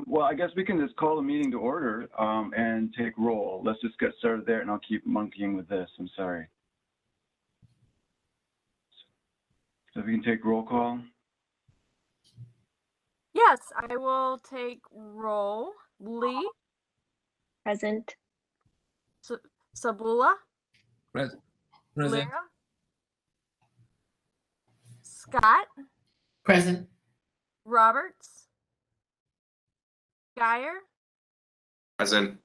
Well, I guess we can just call the meeting to order and take roll. Let's just get started there, and I'll keep monkeying with this. I'm sorry. So if we can take roll call. Yes, I will take roll. Lee, Present. Sabula, Present. Lyra, Scott, Present. Roberts, Geyer, Present.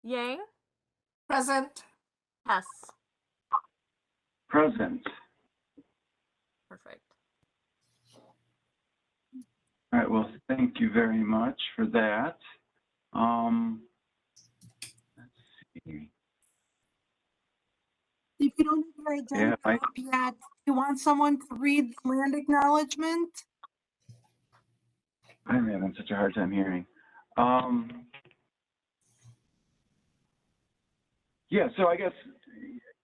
Yang, Present. Hess. Present. Perfect. All right, well, thank you very much for that. Let's see. If you don't have your agenda up yet, you want someone to read the land acknowledgement? I'm having such a hard time hearing. Yeah, so I guess,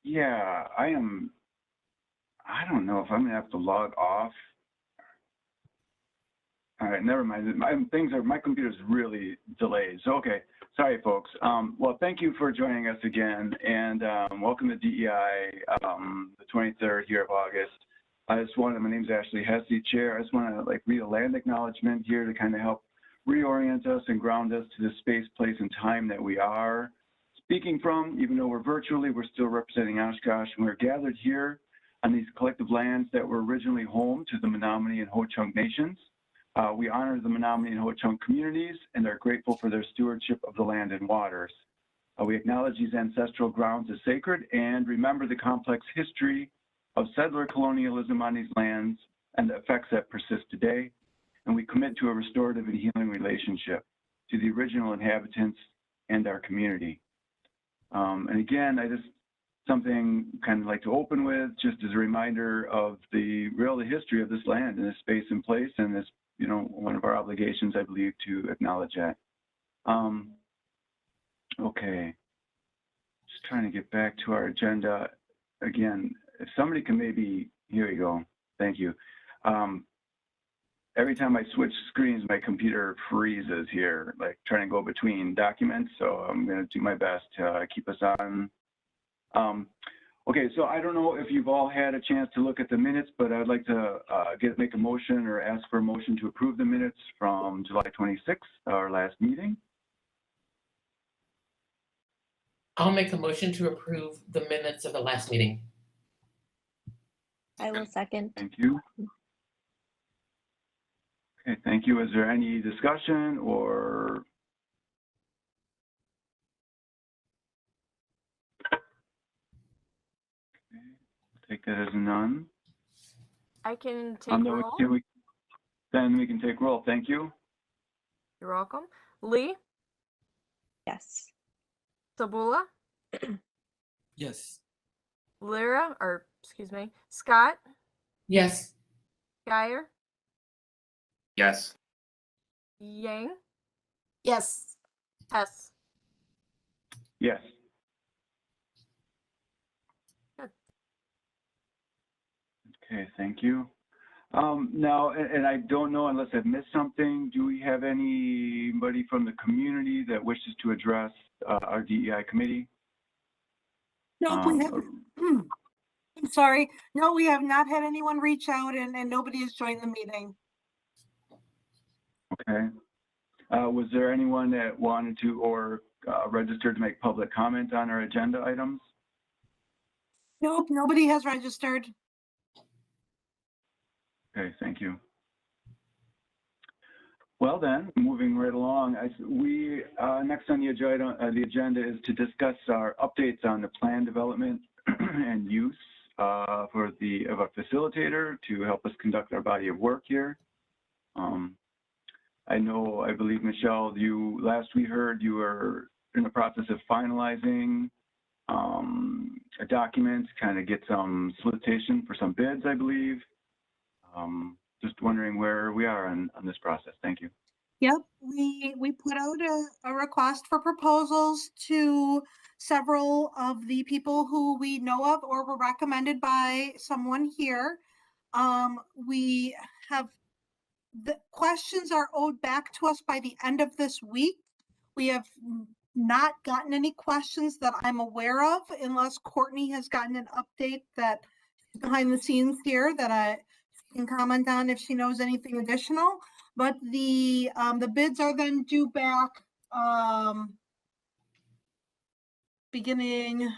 yeah, I don't know if I'm gonna have to log off. All right, never mind. My computer's really delayed. So, okay, sorry, folks. Well, thank you for joining us again, and welcome to DEI, the 23rd here of August. My name's Ashley Hesse, Chair. I just want to read a land acknowledgement here to kind of help reorient us and ground us to the space, place, and time that we are speaking from. Even though we're virtually, we're still representing Oshkosh, and we're gathered here on these collective lands that were originally home to the Menominee and Ho-Chunk nations. We honor the Menominee and Ho-Chunk communities and are grateful for their stewardship of the land and waters. We acknowledge these ancestral grounds as sacred and remember the complex history of settler colonialism on these lands and the effects that persist today. And we commit to a restorative and healing relationship to the original inhabitants and our community. And again, something kind of like to open with, just as a reminder of the history of this land and this space and place, and this, one of our obligations, I believe, to acknowledge that. Okay, just trying to get back to our agenda. Again, if somebody can here we go, thank you. Every time I switch screens, my computer freezes here, trying to go between documents, so I'm gonna do my best to keep us on. Okay, so I don't know if you've all had a chance to look at the minutes, but I'd like to make a motion or ask for a motion to approve the minutes from July 26th, our last meeting. I'll make a motion to approve the minutes of the last meeting. I will second. Thank you. Okay, thank you. Is there any discussion or? Take that as none. I can take roll. Then we can take roll. Thank you. You're welcome. Lee, Yes. Sabula, Yes. Lyra, Scott, Yes. Geyer, Yes. Yang, Yes. Hess. Yes. Good. Okay, thank you. Now, and I don't know unless I've missed something, do we have anybody from the community that wishes to address our DEI committee? No, we haven't. I'm sorry. No, we have not had anyone reach out and nobody has joined the meeting. Okay. Was there anyone that wanted to or registered to make public comment on our agenda items? Nope, nobody has registered. Okay, thank you. Well then, moving right along, we next on the agenda is to discuss our updates on the plan development and use of a facilitator to help us conduct our body of work here. I believe, Michelle, last we heard you were in the process of finalizing a document, kind of get some solicitation for some bids, I believe. Just wondering where we are on this process. Thank you. Yep, we put out a request for proposals to several of the people who we know of or were recommended by someone here. We have the questions are owed back to us by the end of this week. We have not gotten any questions that I'm aware of, unless Courtney has gotten an update that behind the scenes here that I can comment on if she knows anything additional. But the bids are then due back beginning,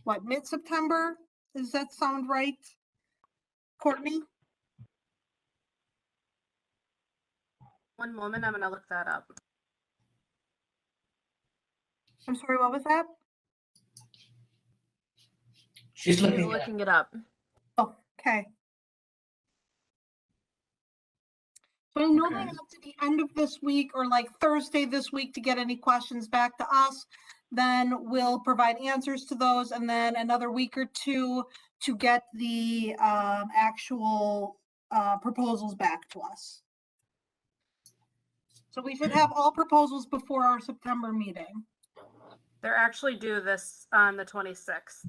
what, mid-September? Does that sound right, Courtney? One moment, I'm gonna look that up. I'm sorry, what was that? She's She's looking it up. looking it up. Oh, okay. So I know they Okay. have to the end of this week or like Thursday this week to get any questions back to us. Then we'll provide answers to those, and then another week or two to get the actual proposals back to us. So we should have all proposals before our September meeting. They're actually due this on the 26th.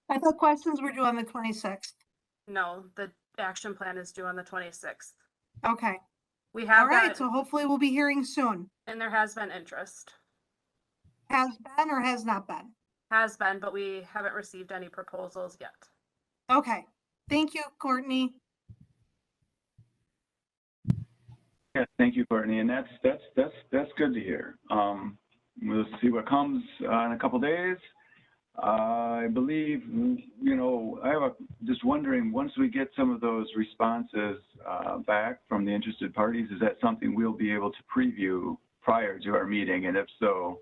I thought questions were due on the 26th. No, the action plan is due on the 26th. Okay, We all have right, got, so hopefully we'll be hearing soon. and there has been interest. Has been or has not been? Has been, but we haven't received any proposals yet. Okay, thank you, Courtney. Yeah, thank you, Courtney, and that's good to hear. We'll see what comes in a couple days. I believe, you know, just wondering, once we get some of those responses back from the interested parties, is that something we'll be able to preview prior to our meeting? And if so,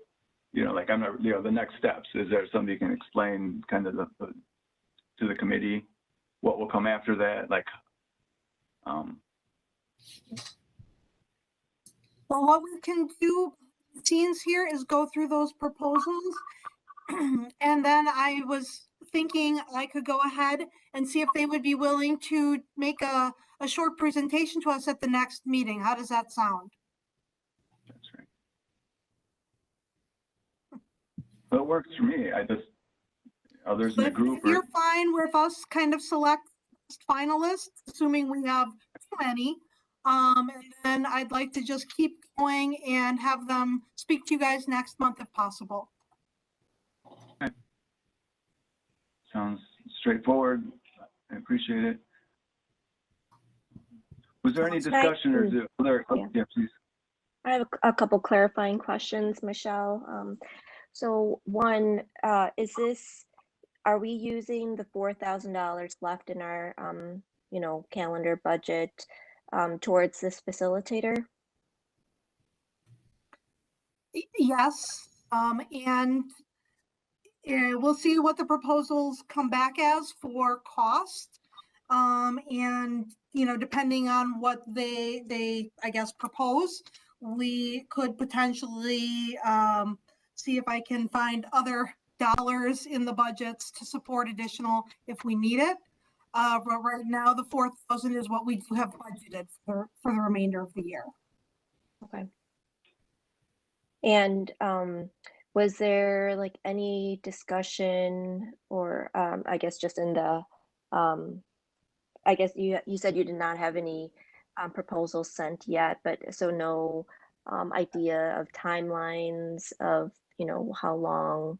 you know, like the next steps, is there something you can explain kind of to the committee, what will come after that? Like, Well, what we can do, scenes here, is go through those proposals. And then I was thinking I could go ahead and see if they would be willing to make a short presentation to us at the next meeting. How does that sound? that's right. Well, it works for me. Others in the If group you're are, fine with us kind of select finalists, assuming we have too many, and then I'd like to just keep going and have them speak to you guys next month if possible. sounds straightforward. I appreciate it. Was there any Can I- discussion or is it other? Yeah. Yeah, please. I have a couple clarifying questions, Michelle. So one, are we using the $4,000 left in our, calendar budget towards this facilitator? Yes, and we'll see what the proposals come back as for cost. And, depending on what they, I guess, propose, we could potentially see if I can find other dollars in the budgets to support additional if we need it. But right now, the 4,000 is what we do have budgeted for the remainder of the year. Okay. And was there like any discussion or I guess just in the, I guess you said you did not have any proposals sent yet, but so no idea of timelines of, how long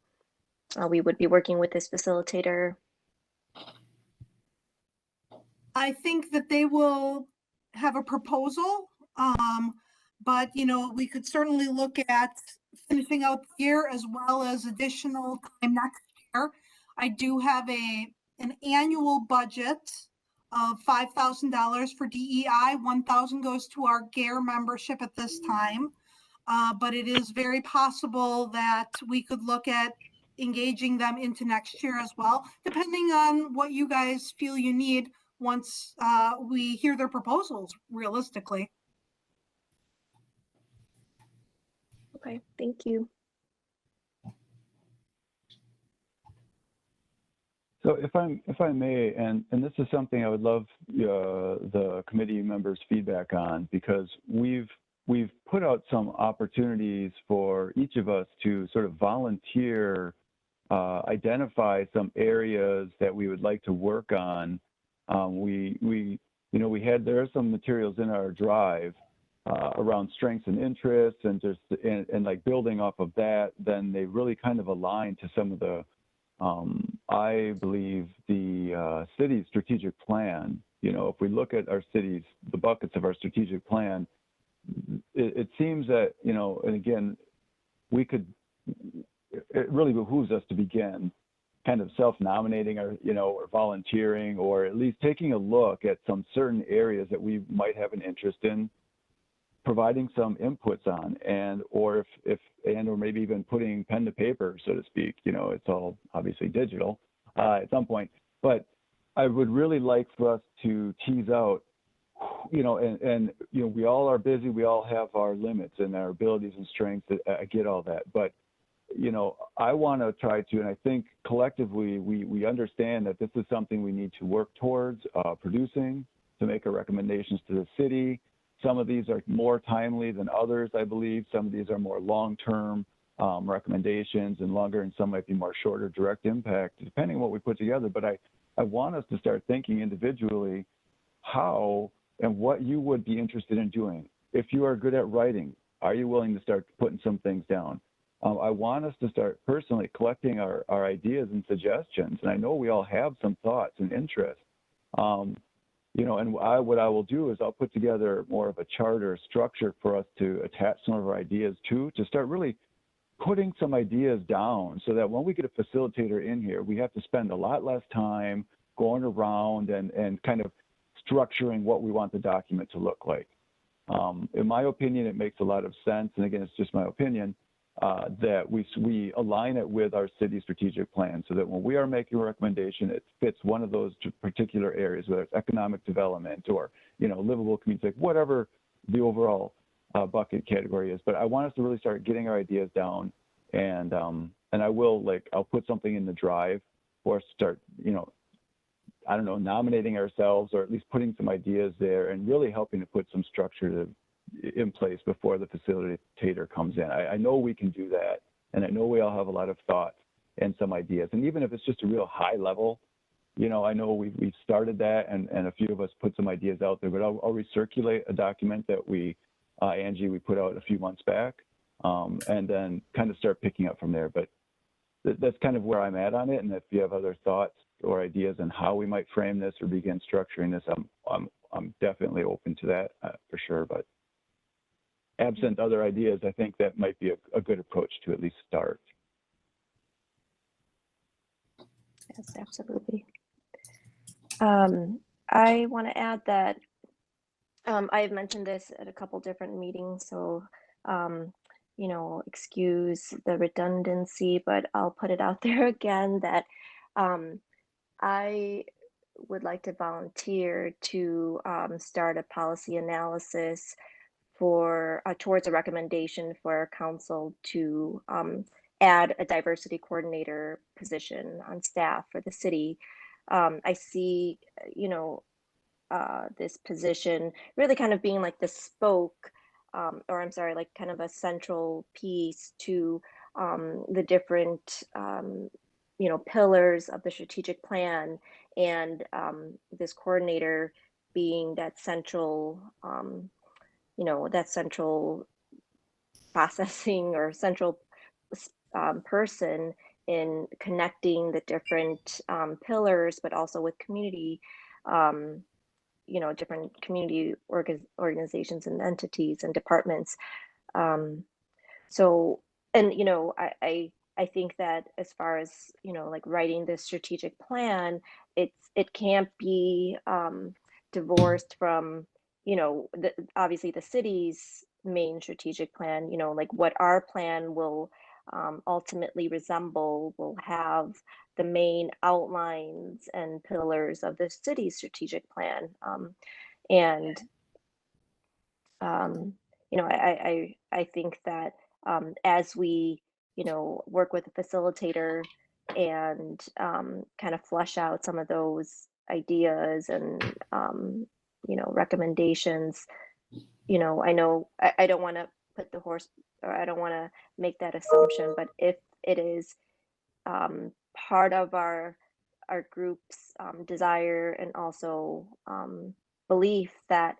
we would be working with this facilitator? I think that they will have a proposal, but we could certainly look at finishing out the year as well as additional time next year. I do have an annual budget of $5,000 for DEI. 1,000 goes to our GARE membership at this time, but it is very possible that we could look at engaging them into next year as well, depending on what you guys feel you need once we hear their proposals realistically. Okay, thank you. So if I may, and this is something I would love the committee members' feedback on, because we've put out some opportunities for each of us to sort of volunteer, identify some areas that we would like to work on. We you know, there are some materials in our drive around strengths and interests, and just and like building off of that, then they really kind of align to some of the, I believe, the city's strategic plan. You know, if we look at our cities, the buckets of our strategic plan, it seems that, you know, and again, it really behooves us to begin kind of self-nominating or, you know, or volunteering, or at least taking a look at some certain areas that we might have an interest in providing some inputs on, or maybe even putting pen to paper, so to speak. You know, it's all obviously digital at some point, but I would really like for us to tease out, you know, and you know, we all are busy, we all have our limits and our abilities and strengths. I get all that, but you know, I want to try to, and I think collectively we understand that this is something we need to work towards producing to make our recommendations to the city. Some of these are more timely than others, I believe. Some of these are more long-term recommendations and longer, and some might be more shorter direct impact, depending on what we put together. But I want us to start thinking individually how and what you would be interested in doing. If you are good at writing, are you willing to start putting some things down? I want us to start personally collecting our ideas and suggestions. And I know we all have some thoughts and interests. You know, and what I will do is I'll put together more of a charter structure for us to attach some of our ideas to start really putting some ideas down, so that when we get a facilitator in here, we have to spend a lot less time going around and kind of structuring what we want the document to look like. In my opinion, it makes a lot of sense, and again, it's just my opinion, that we align it with our city strategic plan, so that when we are making a recommendation, it fits one of those particular areas, whether it's economic development or, you know, livable communities, like whatever the overall bucket category is. But I want us to really start getting our ideas down, and I'll put something in the drive for us to start, you know, I don't know, nominating ourselves, or at least putting some ideas there and really helping to put some structure in place before the facilitator comes in. I know we can do that, and I know we all have a lot of thoughts and some ideas. And even if it's just a real high level, you know, I know we've started that, and a few of us put some ideas out there, but I'll recirculate a document that Angie, we put out a few months back, and then kind of start picking up from there. But that's kind of where I'm at on it. And if you have other thoughts or ideas on how we might frame this or begin structuring this, I'm definitely open to that for sure. But absent other ideas, I think that might be a good approach to at least start. Yes, absolutely. I want to add that I've mentioned this at a couple different meetings, so you know, excuse the redundancy, but I'll put it out there again that I would like to volunteer to start a policy analysis for towards a recommendation for our council to add a diversity coordinator position on staff for the city. I see, you know, this position really kind of being like the spoke, or I'm sorry, like kind of a central piece to the different, you know, pillars of the strategic plan, and this coordinator being that central, you know, that central processing or central person in connecting the different pillars, but also with community, you know, different community organizations and entities and departments. So, and, you know, I think that as far as, you know, like writing this strategic plan, it can't be divorced from, you know, obviously the city's main strategic plan, you know, like what our plan will ultimately resemble will have the main outlines and pillars of the city's strategic plan. And, you know, I think that as we, you know, work with a facilitator and kind of flesh out some of those ideas and, you know, recommendations, you know, I don't want to put the horse, or I don't want to make that assumption, but if it is part of our group's desire, and also belief that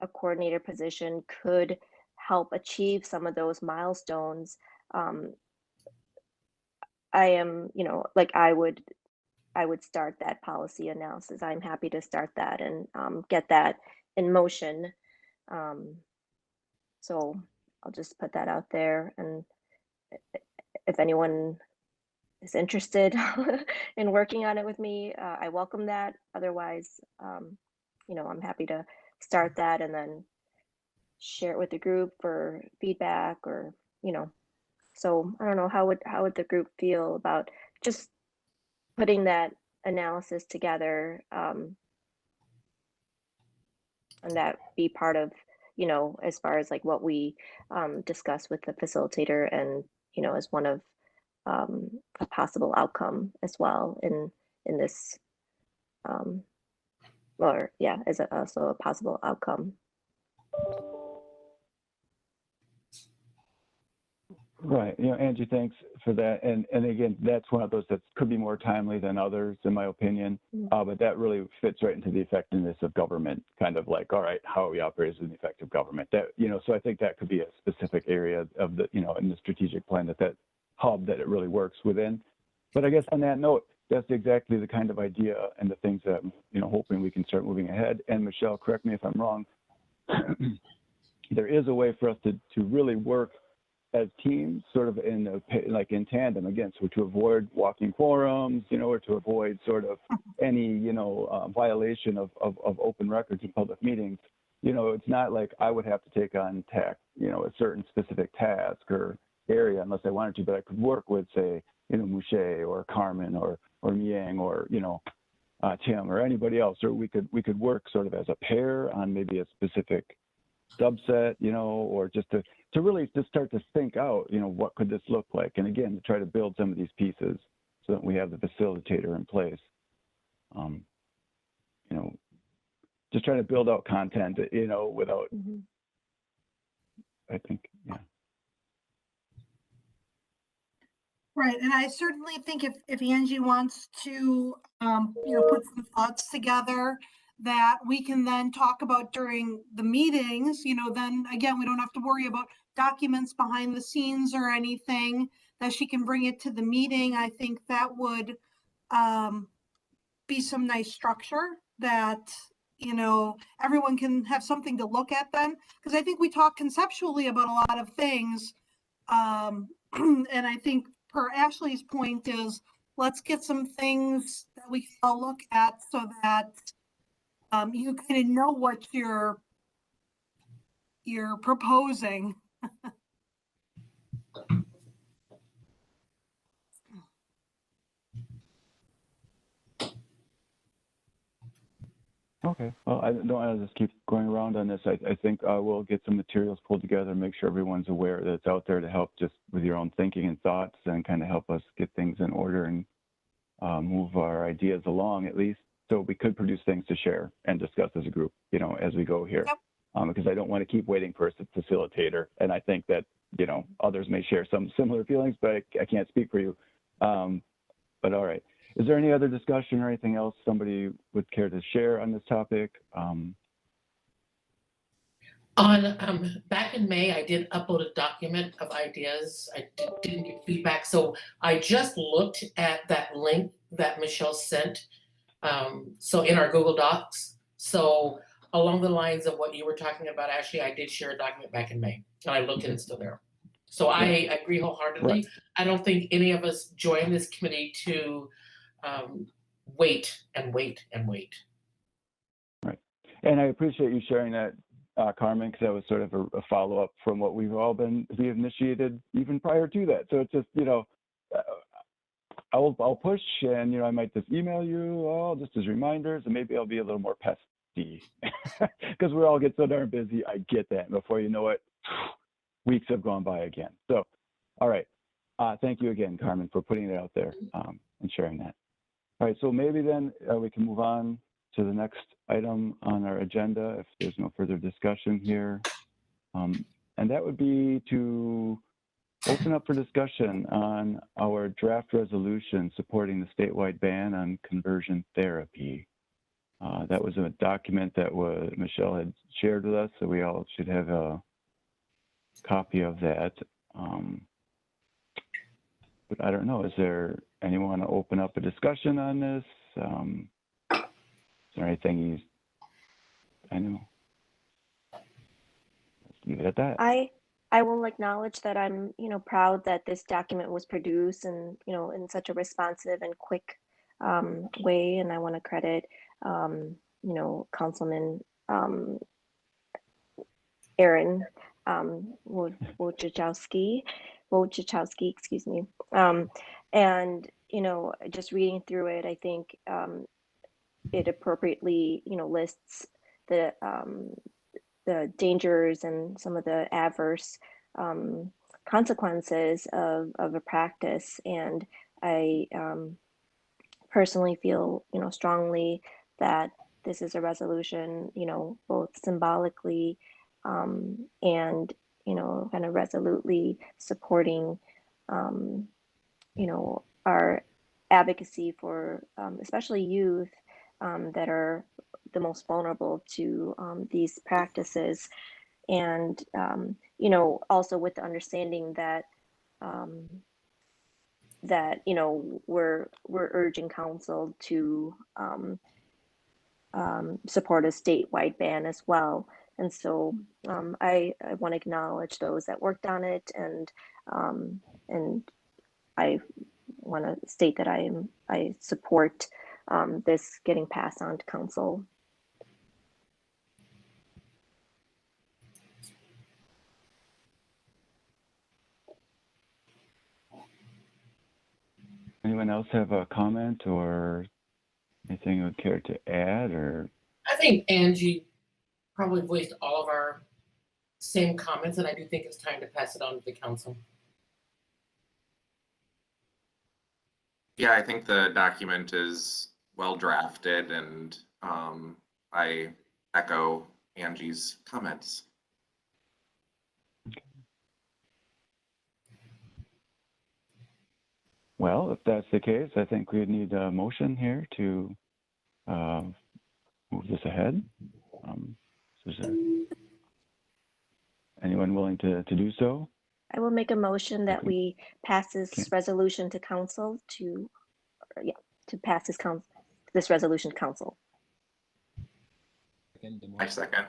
a coordinator position could help achieve some of those milestones, I am, like I would start that policy analysis. I'm happy to start that and get that in motion. So I'll just put that out there, and if anyone is interested in working on it with me, I welcome that. Otherwise, I'm happy to start that and then share it with the group for feedback, or so I don't know, how would the group feel about just putting that analysis together, and that be part of, as far as like what we discuss with the facilitator, and as one of a possible outcome as well in this, or yeah, as also a possible outcome. Right. Angie, thanks for that. And again, that's one of those that could be more timely than others, in my opinion. But that really fits right into the effectiveness of government, kind of like, all right, how are we operating as an effective government? That, so I think that could be a specific area of the, in the strategic plan, that hub that it really works within. But I guess on that note, that's exactly the kind of idea and the things that, hoping we can start moving ahead. And Michelle, correct me if I'm wrong, there is a way for us to really work as teams, sort of in tandem, again, so to avoid walking quorums, or to avoid sort of any, violation of open records in public meetings. It's not like I would have to take on a certain specific task or area unless I wanted to, but I could work with, say, Mouché or Carmen or Miang or, Tim or anybody else, or we could work sort of as a pair on maybe a specific subset, or just to really just start to think out, what could this look like? And again, to try to build some of these pieces so that we have the facilitator in place. Just trying to build out content, without, I think, yeah. Right, and I certainly think if Angie wants to, put some thoughts together that we can then talk about during the meetings, then again, we don't have to worry about documents behind the scenes or anything, that she can bring it to the meeting. I think that would be some nice structure that, everyone can have something to look at then. Because I think we talk conceptually about a lot of things. And I think per Ashley's point is, let's get some things that we can all look at so that you kind of know what you're proposing. Okay, well, I don't want to just keep going around on this. I think we'll get some materials pulled together, make sure everyone's aware that it's out there to help just with your own thinking and thoughts, and kind of help us get things in order and move our ideas along, at least, so we could produce things to share and discuss as a group, as we go here. Yep. Because I don't want to keep waiting for a facilitator, and I think that, others may share some similar feelings, but I can't speak for you. But all right. Is there any other discussion or anything else somebody would care to share on this topic? Back in May, I did upload a document of ideas. I didn't get feedback, so I just looked at that link that Michelle sent. So in our Google Docs. So along the lines of what you were talking about, Ashley, I did share a document back in May, and I looked and it's still there. So I agree wholeheartedly. Right. I don't think any of us joined this committee to wait and wait and wait. Right. And I appreciate you sharing that, Carmen, because that was sort of a follow-up from what we initiated even prior to that. So it's just, I'll push, and I might just email you just as reminders, and maybe I'll be a little more pesky because we all get so darn busy. I get that. And before you know it, weeks have gone by again. So, all right. Thank you again, Carmen, for putting it out there and sharing that. All right. So maybe then we can move on to the next item on our agenda if there's no further discussion here. And that would be to open up for discussion on our draft resolution supporting the statewide ban on conversion therapy. That was a document that Michelle had shared with us, so we all should have a copy of that. But I don't know, is there anyone want to open up a discussion on this? Is there anything I know. Let's leave it at that. I will acknowledge that I'm, proud that this document was produced and, in such a responsive and quick way. And I want to credit, Councilman Aaron Wojciechowski, excuse me. And, just reading through it, I think it appropriately, lists the dangers and some of the adverse consequences of a practice. And I personally feel, strongly that this is a resolution, both symbolically and, kind of resolutely supporting, our advocacy for especially youth that are the most vulnerable to these practices. And, also with the understanding that we're urging council to support a statewide ban as well. And so I want to acknowledge those that worked on it, and I want to state that I support this getting passed on to council. Anyone else have a comment or anything you would care to add? Or I think Angie probably voiced all of our same comments, and I do think it's time to pass it on to the council. Yeah, I think the document is well drafted, and I echo Angie's comments. well, if that's the case, I think we need a motion here to move this ahead. So is there anyone willing to do so? I will make a motion that Okay. we pass this Okay. resolution to council to pass this resolution to council. I second.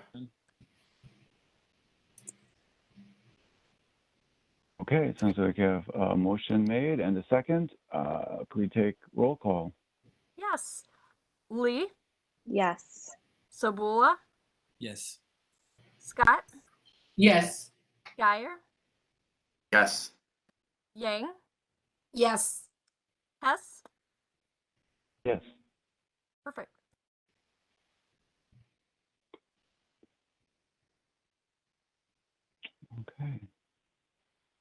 Okay, it sounds like we have a motion made and a second. Can we take roll call? Yes. Lee, Yes. Sabula, Yes. Scott, Yes. Geyer, Yes. Yang, Yes. Hess. Yes. Perfect. Okay.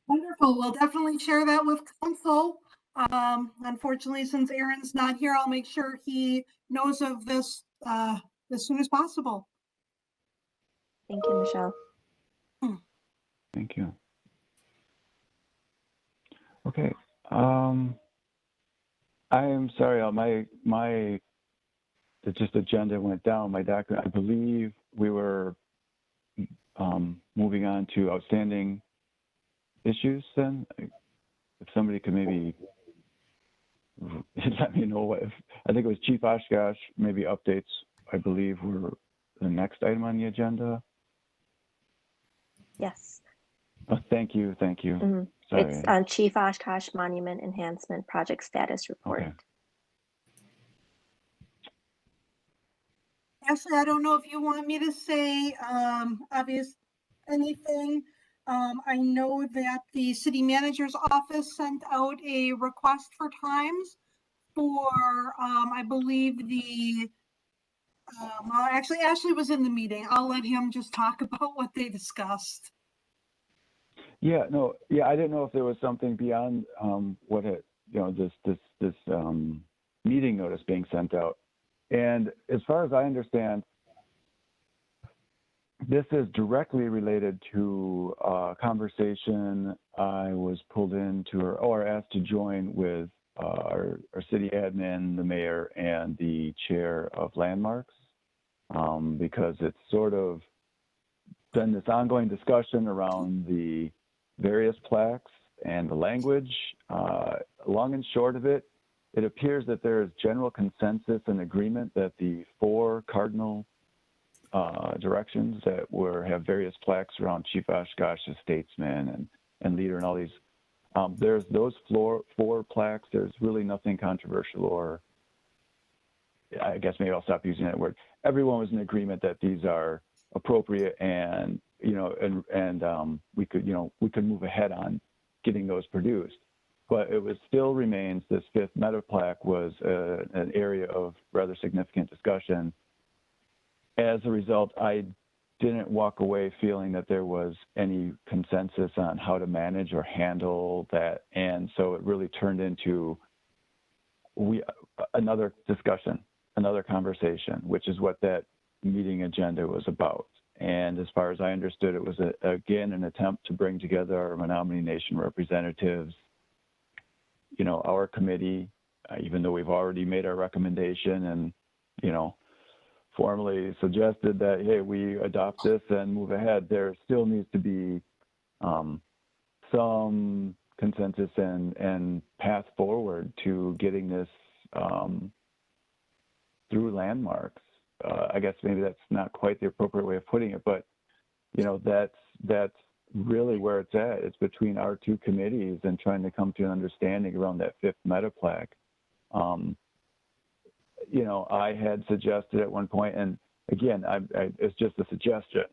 Wonderful. We'll definitely share that with council. Unfortunately, since Aaron's not here, I'll make sure he knows of this as soon as possible. Thank you, Michelle. Thank you. Okay. I am sorry, my just agenda went down. My document, I believe we were moving on to outstanding issues then. If somebody could maybe let me know what, I think it was Chief Oshkosh, maybe updates, I believe, were the next item on the agenda. Yes. Oh, thank you. Mm-hmm. Sorry. It's on Chief Oshkosh Monument Enhancement Project Status Report. Okay. Ashley, I don't know if you want me to say anything. I know that the city manager's office sent out a request for times for, I believe well, actually, Ashley was in the meeting. I'll let him just talk about what they discussed. Yeah, no, yeah, I didn't know if there was something beyond what it, this meeting notice being sent out. And as far as I understand, this is directly related to a conversation I was pulled into or asked to join with our city admin, the mayor, and the chair of Landmarks. because it's sort of been this ongoing discussion around the various plaques and the language. Long and short of it, it appears that there is general consensus and agreement that the 4 cardinal directions that have various plaques around Chief Oshkosh as statesman and leader and all these. There's those 4 plaques. There's really nothing controversial, or I guess maybe I'll stop using that word. Everyone was in agreement that these are appropriate, and we could move ahead on getting those produced. But it still remains, this 5th meta plaque was an area of rather significant discussion. As a result, I didn't walk away feeling that there was any consensus on how to manage or handle that. And so it really turned into another discussion, another conversation, which is what that meeting agenda was about. And as far as I understood, it was, again, an attempt to bring together our Menominee Nation representatives, our committee, even though we've already made our recommendation and, formally suggested that, hey, we adopt this and move ahead, there still needs to be some consensus and path forward to getting this through landmarks. I guess maybe that's not quite the appropriate way of putting it, but that's really where it's at. It's between our 2 committees and trying to come to an understanding around that 5th meta plaque. I had suggested at one point, and again, it's just a suggestion,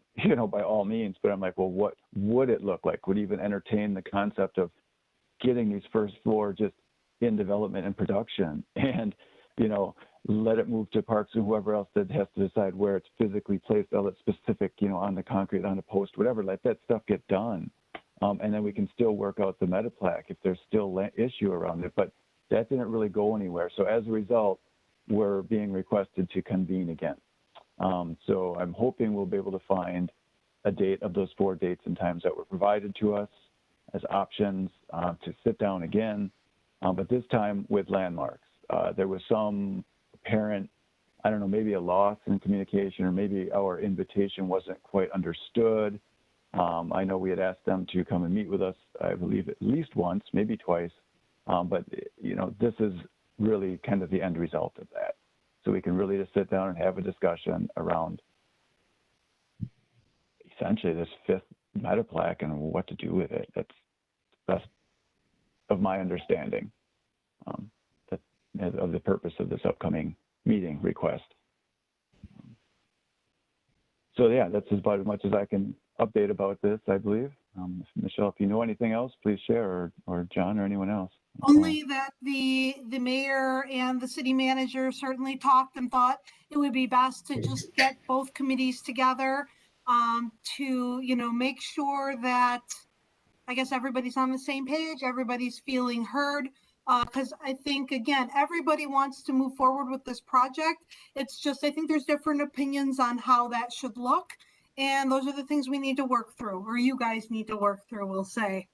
by all means, but I'm like, well, what would it look like? Would even entertain the concept of getting these first 4 just in development and production, and, let it move to parks and whoever else that has to decide where it's physically placed, all that specific, on the concrete, on a post, whatever, let that stuff get done. And then we can still work out the meta plaque if there's still issue around it, but that didn't really go anywhere. So as a result, we're being requested to convene again. So I'm hoping we'll be able to find a date of those 4 dates and times that were provided to us as options to sit down again, but this time with landmarks. There was some apparent, I don't know, maybe a loss in communication, or maybe our invitation wasn't quite understood. I know we had asked them to come and meet with us, I believe at least once, maybe twice, but this is really kind of the end result of that. So we can really just sit down and have a discussion around essentially this 5th meta plaque and what to do with it. That's the best of my understanding of the purpose of this upcoming meeting request. So yeah, that's about as much as I can update about this, I believe. Michelle, if you know anything else, please share, or John or anyone else. Only that the mayor and the city manager certainly talked and thought it would be best to just get both committees together to, make sure that, I guess, everybody's on the same page, everybody's feeling heard. Because I think, again, everybody wants to move forward with this project. It's just, I think there's different opinions on how that should look. And those are the things we need to work through, or you guys need to work through, we'll say.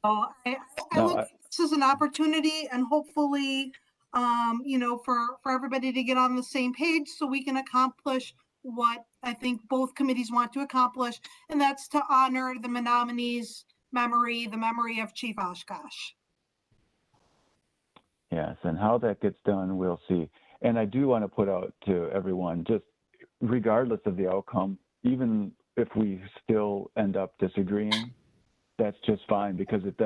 So I look at this as an opportunity, and hopefully, for everybody to get on the same page so we can accomplish what I think both committees want to accomplish, and that's to honor the Menominee's memory, the memory of Chief Oshkosh. Yes, and how that gets done, we'll see. And I do want to put out to everyone, just regardless of the outcome, even if we still end up disagreeing, that's just fine, because it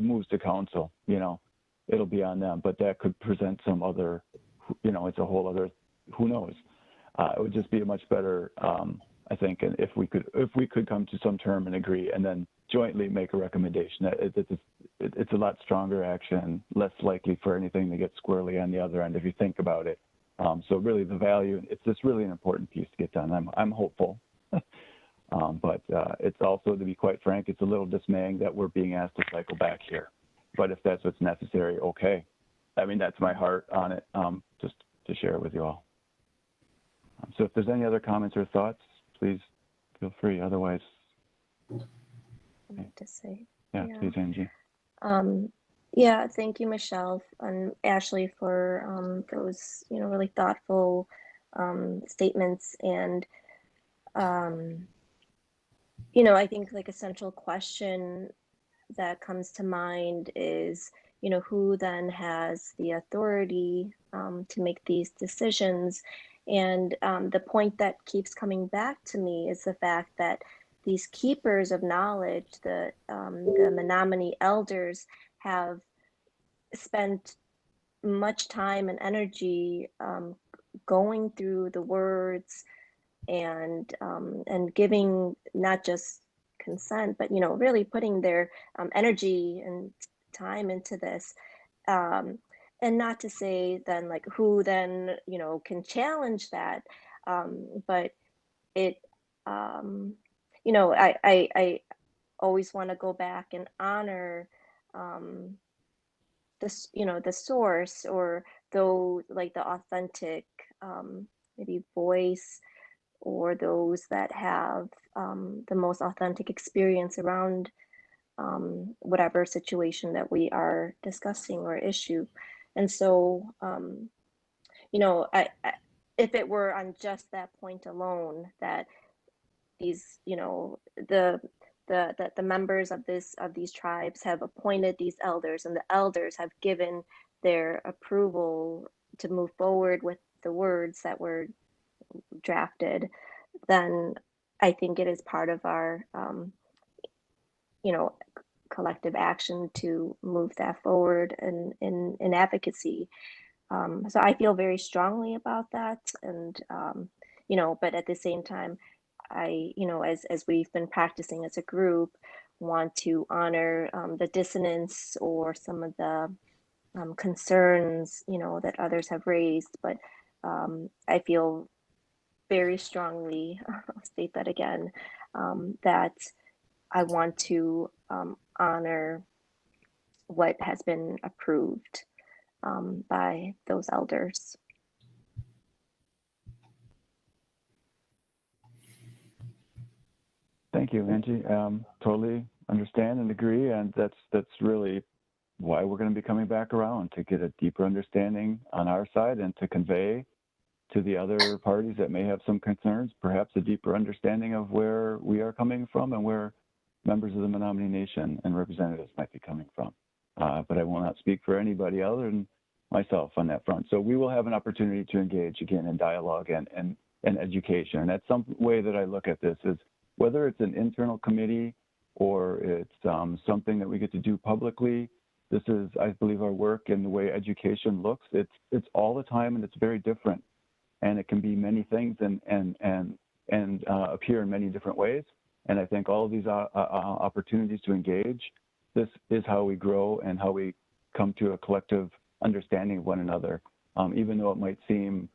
moves to council, it'll be on them, but that could present some other, it's a whole other, who knows? It would just be a much better, I think, and if we could come to some term and agree, and then jointly make a recommendation. It's a lot stronger action, less likely for anything to get squirrely on the other end if you think about it. So really the value, it's just really an important piece to get done. I'm hopeful. But it's also, to be quite frank, it's a little dismaying that we're being asked to cycle back here. But if that's what's necessary, okay. I mean, that's my heart on it, just to share it with you all. So if there's any other comments or thoughts, please feel free. Otherwise, To say. yeah, please, Angie. Yeah, thank you, Michelle and Ashley, for those really thoughtful statements. And, I think like a central question that comes to mind is, who then has the authority to make these decisions? And the point that keeps coming back to me is the fact that these keepers of knowledge, the Menominee elders, have spent much time and energy going through the words and giving not just consent, but really putting their energy and time into this. And not to say then like who then can challenge that, but it I always want to go back and honor this the source, or though like the authentic maybe voice, or those that have the most authentic experience around whatever situation that we are discussing or issue. And so, if it were on just that point alone, that these, the members of these tribes have appointed these elders, and the elders have given their approval to move forward with the words that were drafted, then I think it is part of our, collective action to move that forward in advocacy. So I feel very strongly about that, and but at the same time, I, as we've been practicing as a group, want to honor the dissonance or some of the concerns, that others have raised. But I feel very strongly, I'll state that again, that I want to honor what has been approved by those elders. Thank you, Angie. Totally understand and agree, and that's really why we're going to be coming back around, to get a deeper understanding on our side and to convey to the other parties that may have some concerns, perhaps a deeper understanding of where we are coming from and where members of the Menominee Nation and representatives might be coming from. But I will not speak for anybody other than myself on that front. So we will have an opportunity to engage again in dialogue and education. And that's some way that I look at this, is whether it's an internal committee or it's something that we get to do publicly. This is, I believe, our work and the way education looks. It's all the time, and it's very different. And it can be many things and appear in many different ways. And I think all of these opportunities to engage, this is how we grow and how we come to a collective understanding of one another. Even though it might seem,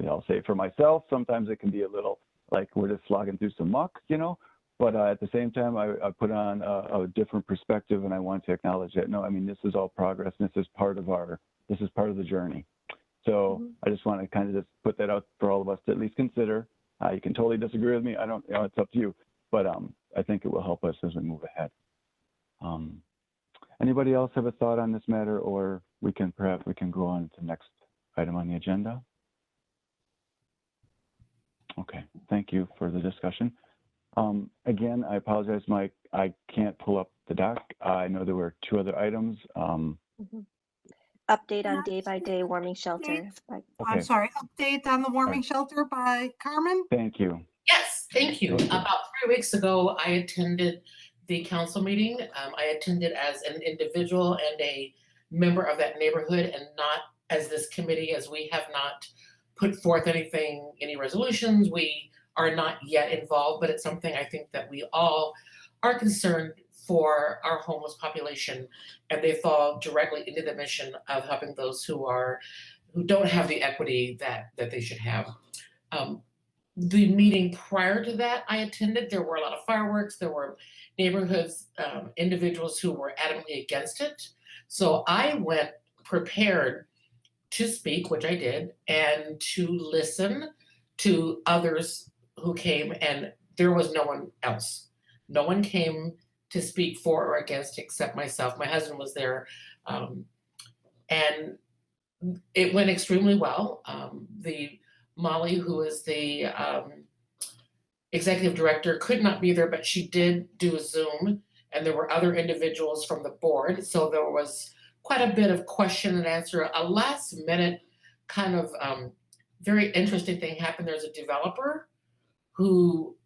I'll say for myself, sometimes it can be a little like we're just slogging through some muck, but at the same time, I put on a different perspective, and I want to acknowledge that, no, I mean, this is all progress, and this is part of the journey. So I just want to kind of just put that out for all of us to at least consider. You can totally disagree with me. I don't, it's up to you. But I think it will help us as we move ahead. Anybody else have a thought on this matter, or perhaps we can go on to the next item on the agenda? Okay, thank you for the discussion. Again, I apologize, Mike. I can't pull up the doc. I know there were two other items. Update on day-by-day warming shelter. Okay. I'm sorry, update on the warming shelter by Carmen? Thank you. Yes, thank you. About 3 weeks ago, I attended the council meeting. I attended as an individual and a member of that neighborhood, and not as this committee, as we have not put forth any resolutions. We are not yet involved, but it's something I think that we all are concerned for our homeless population, and they fall directly into the mission of helping those who don't have the equity that they should have. The meeting prior to that I attended, there were a lot of fireworks. There were neighborhoods, individuals who were adamantly against it. So I went prepared to speak, which I did, and to listen to others who came, and there was no one else. No one came to speak for or against except myself. My husband was there, and it went extremely well. The Molly, who is the executive director, could not be there, but she did do a Zoom, and there were other individuals from the board. So there was quite a bit of question and answer. A last minute kind of very interesting thing happened. There's a developer who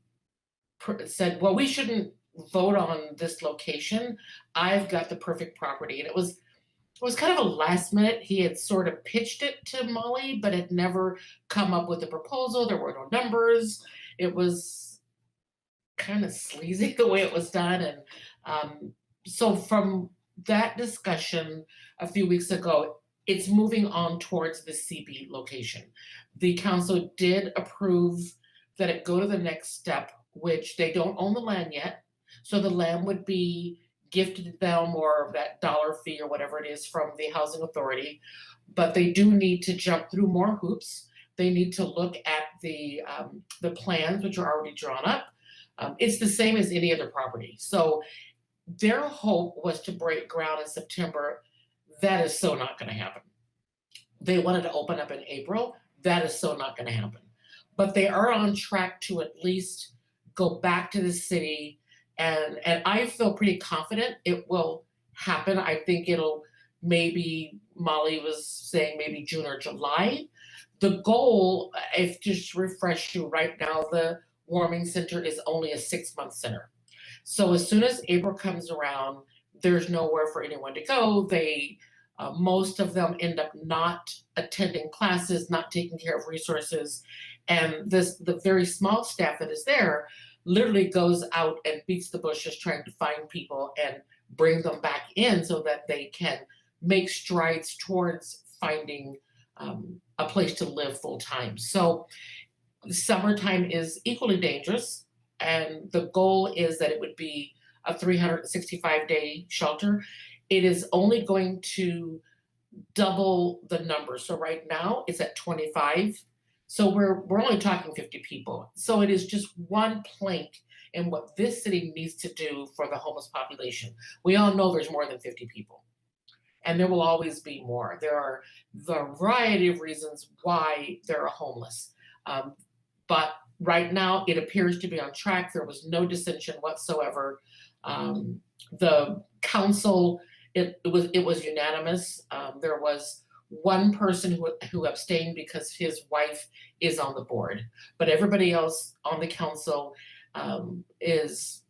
said, well, we shouldn't vote on this location. I've got the perfect property. And it was kind of a last minute. He had sort of pitched it to Molly, but had never come up with a proposal. There were no numbers. It was kind of sleazy the way it was done. And so from that discussion a few weeks ago, it's moving on towards the CB location. The council did approve that it go to the next step, which they don't own the land yet. So the land would be gifted to them, or that dollar fee or whatever it is from the housing authority. But they do need to jump through more hoops. They need to look at the plans, which are already drawn up. It's the same as any other property. So their hope was to break ground in September. That is so not going to happen. They wanted to open up in April. That is so not going to happen. But they are on track to at least go back to the city, and I feel pretty confident it will happen. I think it'll, maybe Molly was saying maybe June or July. The goal, if just refresh you right now, the warming center is only a 6-month center. So as soon as April comes around, there's nowhere for anyone to go. They most of them end up not attending classes, not taking care of resources, and the very small staff that is there literally goes out and beats the bushes trying to find people and bring them back in so that they can make strides towards finding a place to live full time. So summertime is equally dangerous, and the goal is that it would be a 365-day shelter. It is only going to double the number. So right now it's at 25. So we're only talking 50 people. So it is just one plank in what this city needs to do for the homeless population. We all know there's more than 50 people, and there will always be more. There are a variety of reasons why they're homeless. But right now it appears to be on track. There was no dissension whatsoever. The council, it was unanimous. There was one person who abstained because his wife is on the board, but everybody else on the council is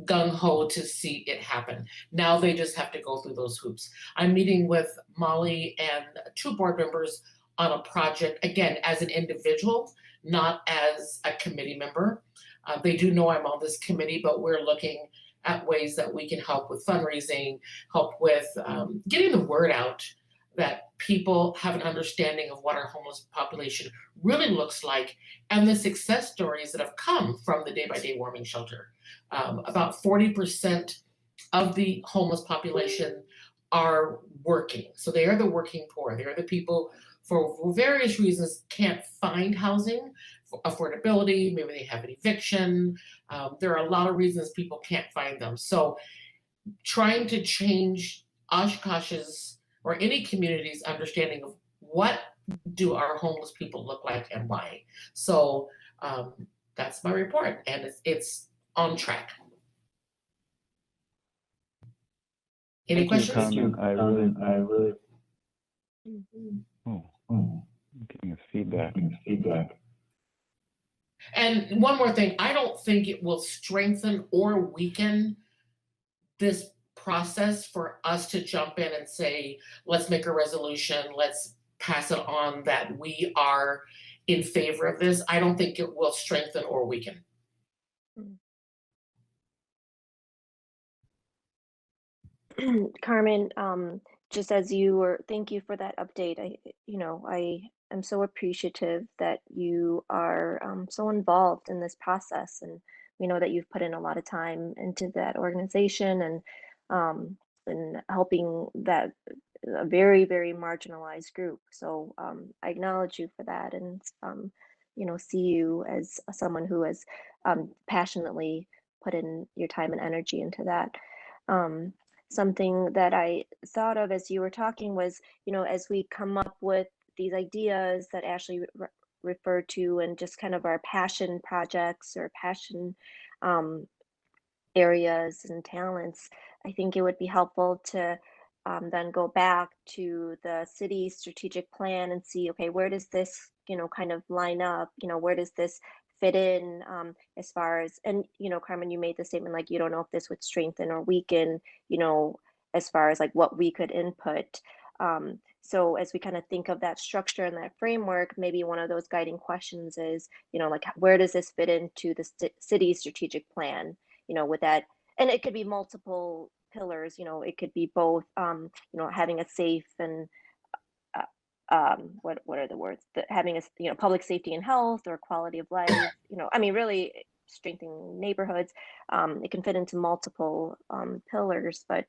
gung-ho to see it happen. Now they just have to go through those hoops. I'm meeting with Molly and 2 board members on a project, again, as an individual, not as a committee member. They do know I'm on this committee, but we're looking at ways that we can help with fundraising, help with getting the word out that people have an understanding of what our homeless population really looks like, and the success stories that have come from the day-by-day warming shelter. About 40% of the homeless population are working. So they are the working poor. They are the people for various reasons can't find housing, affordability, maybe they have an eviction. There are a lot of reasons people can't find them. So trying to change Oshkosh's or any community's understanding of what do our homeless people look like and why. So that's my report, and it's on track. Any questions? Thank you, Carmen. I really. Mhm. I'm getting a feedback. And one more thing, I don't think it will strengthen or weaken this process for us to jump in and say, let's make a resolution, let's pass it on that we are in favor of this. I don't think it will strengthen or weaken. Carmen, just as you were, thank you for that update. I am so appreciative that you are so involved in this process, and we know that you've put in a lot of time into that organization and helping that a very, very marginalized group. So I acknowledge you for that, and see you as someone who has passionately put in your time and energy into that. Something that I thought of as you were talking was, as we come up with these ideas that Ashley referred to, and just kind of our passion projects or passion areas and talents, I think it would be helpful to then go back to the city's strategic plan and see, okay, where does this, kind of line up? Where does this fit in as far as, and, Carmen, you made the statement like you don't know if this would strengthen or weaken, as far as like what we could input. So as we kind of think of that structure and that framework, maybe one of those guiding questions is, like where does this fit into the city's strategic plan? With that, and it could be multiple pillars, it could be both, having a safe and what are the words, having a, public safety and health, or quality of life, I mean, really strengthening neighborhoods. It can fit into multiple pillars, but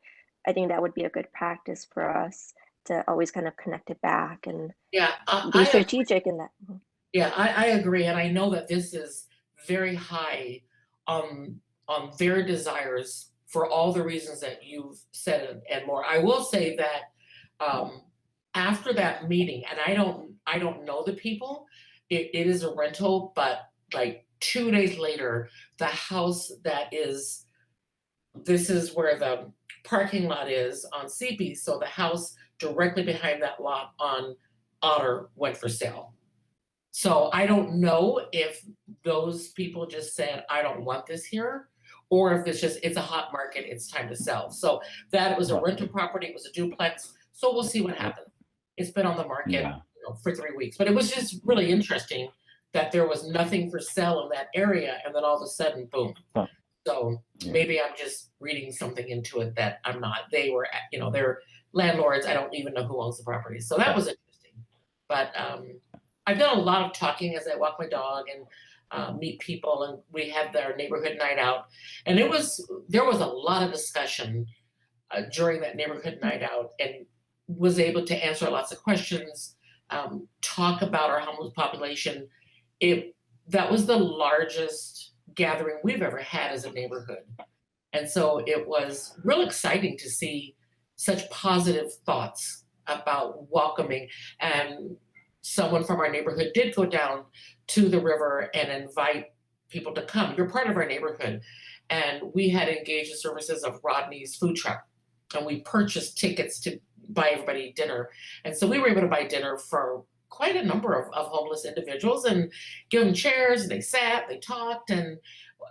I think that would be a good practice for us to always kind of connect it back and Yeah, be strategic in that. Yeah, I agree, and I know that this is very high on their desires for all the reasons that you've said and more. I will say that after that meeting, and I don't know the people, it is a rental, but like 2 days later, the house this is where the parking lot is on CP, so the house directly behind that lot on Otter went for sale. So I don't know if those people just said, I don't want this here, or if it's a hot market, it's time to sell. So that was a rental property, it was a duplex, so we'll see what happens. It's been on the market for 3 weeks, but it was just really interesting that there was nothing for sale in that area, and then all of a sudden, boom. So maybe I'm just reading something into it that I'm not. They were, they're landlords, I don't even know who owns the property, so that was interesting. But I've done a lot of talking as I walk my dog and meet people, and we had their neighborhood night out, and there was a lot of discussion during that neighborhood night out, and was able to answer lots of questions, talk about our homeless population. That was the largest gathering we've ever had as a neighborhood, and so it was real exciting to see such positive thoughts about welcoming. And someone from our neighborhood did go down to the river and invite people to come. You're part of our neighborhood. And we had engaged the services of Rodney's food truck, and we purchased tickets to buy everybody dinner. And so we were able to buy dinner for quite a number of homeless individuals and give them chairs, and they sat, they talked, and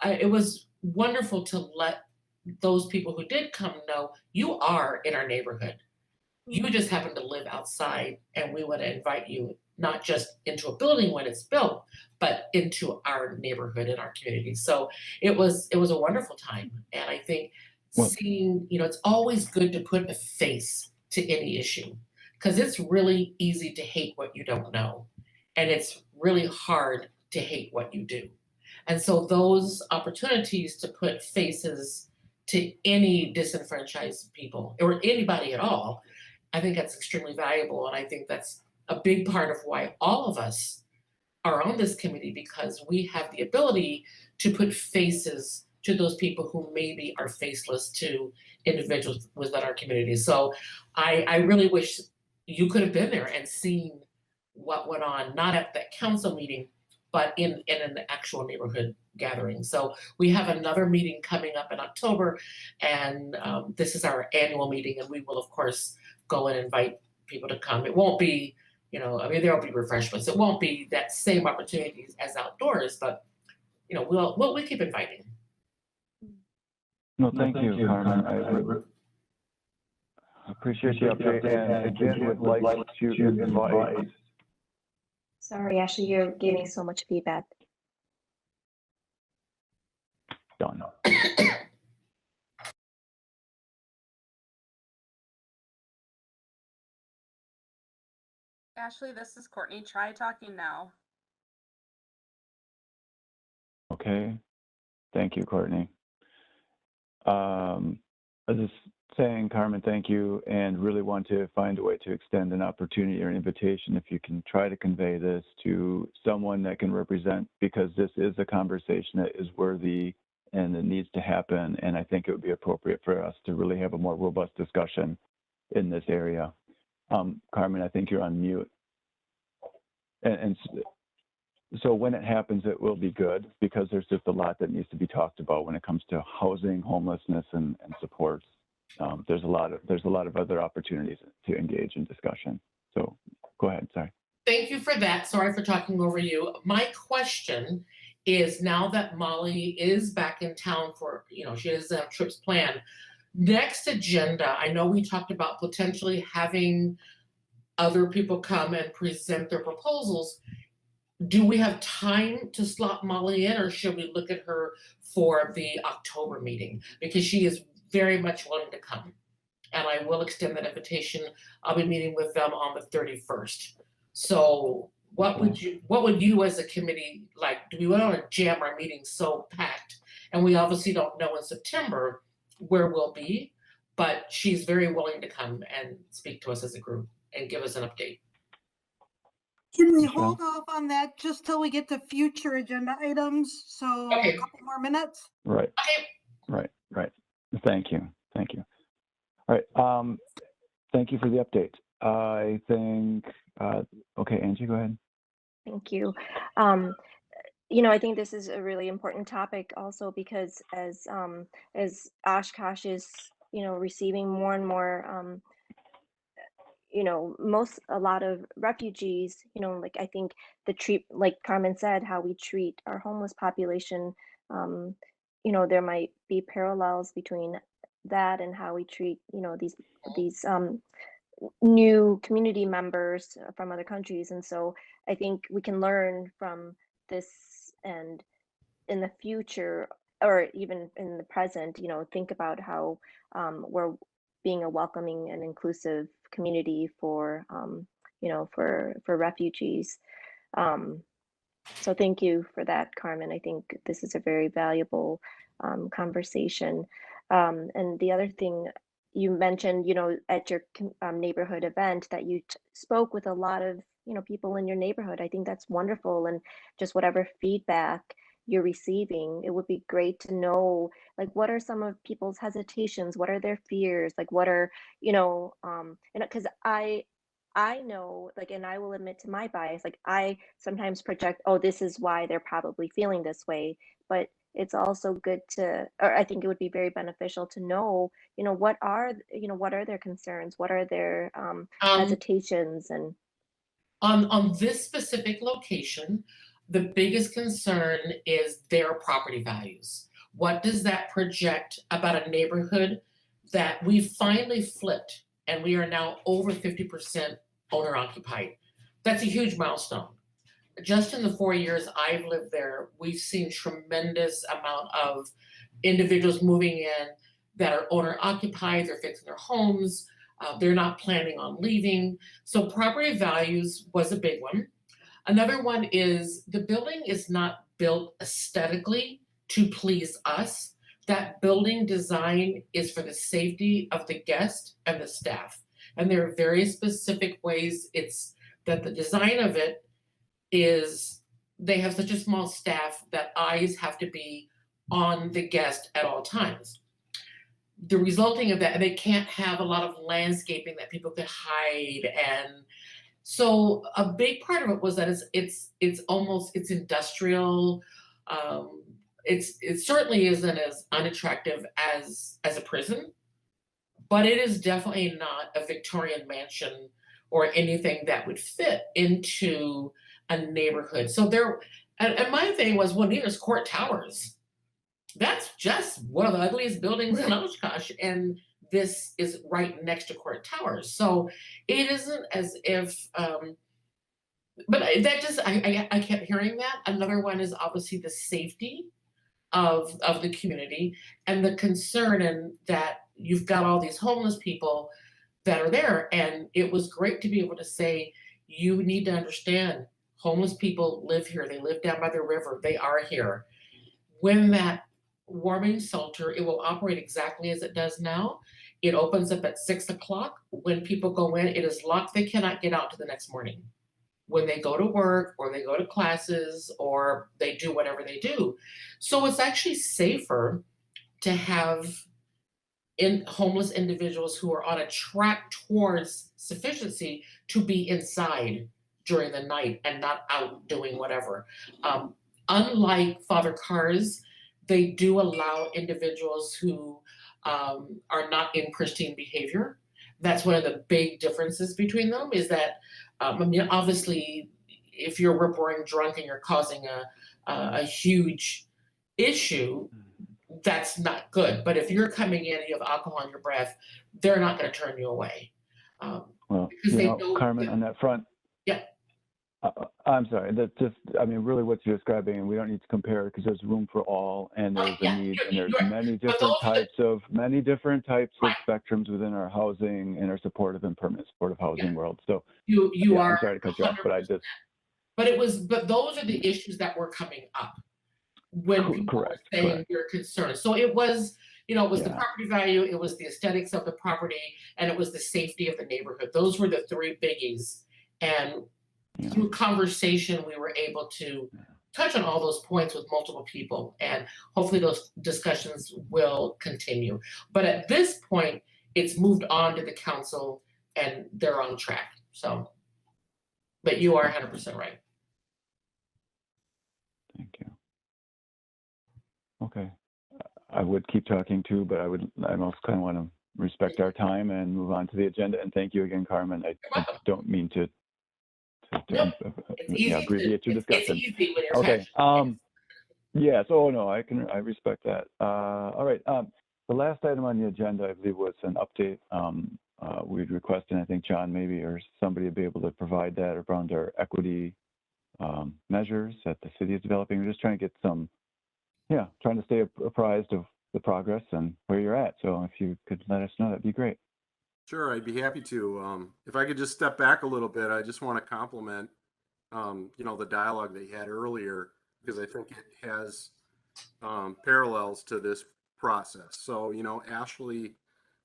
it was wonderful to let those people who did come know you are in our neighborhood. You just happen to live outside, and we want to invite you not just into a building when it's built, but into our neighborhood and our community. So it was a wonderful time. And I think seeing, it's always good to put a face to any issue, because it's really easy to hate what you don't know. And it's really hard to hate what you do. And so those opportunities to put faces to any disenfranchised people or anybody at all, I think that's extremely valuable. And I think that's a big part of why all of us are on this committee, because we have the ability to put faces to those people who maybe are faceless to individuals within our community. So I really wish you could have been there and seen what went on, not at the council meeting, but in an actual neighborhood gathering. So we have another meeting coming up in October, and this is our annual meeting, and we will of course go and invite people to come. It won't be, there'll be refreshments. It won't be that same opportunities as outdoors, but we'll keep inviting. No, thank you, Carmen. I appreciate the update, and again, would like to invite. Sorry, Ashley, you're giving so much feedback. Done. Ashley, this is Courtney. Try talking now. Okay. Thank you, Courtney. I was just saying, Carmen, thank you, and really want to find a way to extend an opportunity or an invitation if you can try to convey this to someone that can represent, because this is a conversation that is worthy and it needs to happen. And I think it would be appropriate for us to really have a more robust discussion in this area. Carmen, I think you're on mute. And so when it happens, it will be good because there's just a lot that needs to be talked about when it comes to housing, homelessness, and supports. There's a lot of other opportunities to engage in discussion. So go ahead. Sorry. Thank you for that. Sorry for talking over you. My question is, now that Molly is back in town for, she has trips planned, next agenda, I know we talked about potentially having other people come and present their proposals. Do we have time to slot Molly in, or should we look at her for the October meeting? Because she is very much willing to come. And I will extend that invitation. I'll be meeting with them on the 31st. So what would you as a committee like? Do we want to jam our meeting so packed? And we obviously don't know in September where we'll be, but she's very willing to come and speak to us as a group and give us an update. Can we hold off on that just till we get to future agenda items? So Okay. a couple more minutes? Right. Okay. Right. Thank you. All right. Thank you for the update. I think, okay, Angie, go ahead. Thank you. I think this is a really important topic also because as Oshkosh is, receiving more and more, a lot of refugees, like I think like Carmen said, how we treat our homeless population, there might be parallels between that and how we treat, these new community members from other countries. And so I think we can learn from this, and in the future, or even in the present, think about how we're being a welcoming and inclusive community for, for refugees. So thank you for that, Carmen. I think this is a very valuable conversation. And the other thing you mentioned, at your neighborhood event, that you spoke with a lot of, people in your neighborhood. I think that's wonderful. And just whatever feedback you're receiving, it would be great to know, like, what are some of people's hesitations? What are their fears? Like, what are, and because I know, like, and I will admit to my bias, like, I sometimes project, oh, this is why they're probably feeling this way. But it's also good to, or I think it would be very beneficial to know, what are their concerns? What are their hesitations? And on this specific location, the biggest concern is their property values. What does that project about a neighborhood that we finally flipped and we are now over 50% owner occupied? That's a huge milestone. Just in the 4 years I've lived there, we've seen tremendous amount of individuals moving in that are owner occupied, they're fixing their homes, they're not planning on leaving. So property values was a big one. Another one is the building is not built aesthetically to please us. That building design is for the safety of the guest and the staff. And there are very specific ways that the design of it is, they have such a small staff that eyes have to be on the guest at all times. The resulting of that, they can't have a lot of landscaping that people could hide. And so a big part of it was that it's industrial. It certainly isn't as unattractive as a prison, but it is definitely not a Victorian mansion or anything that would fit into a neighborhood. So and my thing was, well, there's Court Towers. That's just one of the ugliest buildings in Oshkosh, and this is right next to Court Towers. So it isn't as if, but that just, I kept hearing that. Another one is obviously the safety of the community and the concern, and that you've got all these homeless people that are there. And it was great to be able to say, you need to understand, homeless people live here. They live down by the river. They are here. When that warming shelter, it will operate exactly as it does now. It opens up at 6 o'clock. When people go in, it is locked. They cannot get out to the next morning when they go to work or they go to classes or they do whatever they do. So it's actually safer to have homeless individuals who are on a track towards sufficiency to be inside during the night and not out doing whatever. Unlike Father Cars, they do allow individuals who are not in pristine behavior. That's one of the big differences between them, is that, I mean, obviously, if you're rip-roaring drunk and you're causing a huge issue, that's not good. But if you're coming in and you have alcohol in your breath, they're not going to turn you away. Well, because they know Carmen, that- on that front. Yeah. I'm sorry. That's just, I mean, really what you're describing, and we don't need to compare because there's room for all, and there's a need, and there's many different types of spectrums within our housing and our supportive and permanent supportive housing world. So you are. I'm sorry to cut you off, but I just. But those are the issues that were coming up when people were saying their concerns. So it was, it was the property value, it was the aesthetics of the property, and it was the safety of the neighborhood. Those were the three biggies. And through conversation, we were able to touch on all those points with multiple people, and hopefully those discussions will continue. But at this point, it's moved on to the council and they're on track. So, but you are 100% right. Thank you. Okay. I would keep talking too, but I also kind of want to respect our time and move on to the agenda. And thank you again, Carmen. I don't mean to abbreviate your discussion. It's easy when you're okay. passionate. Yes. Oh no, I respect that. All right. The last item on the agenda, I believe, was an update. We'd requested, I think John maybe or somebody would be able to provide that around our equity measures that the city is developing. We're just trying to get some, trying to stay apprised of the progress and where you're at. So if you could let us know, that'd be great. Sure, I'd be happy to. If I could just step back a little bit, I just want to compliment, the dialogue that you had earlier, because I think it has parallels to this process. So, Ashley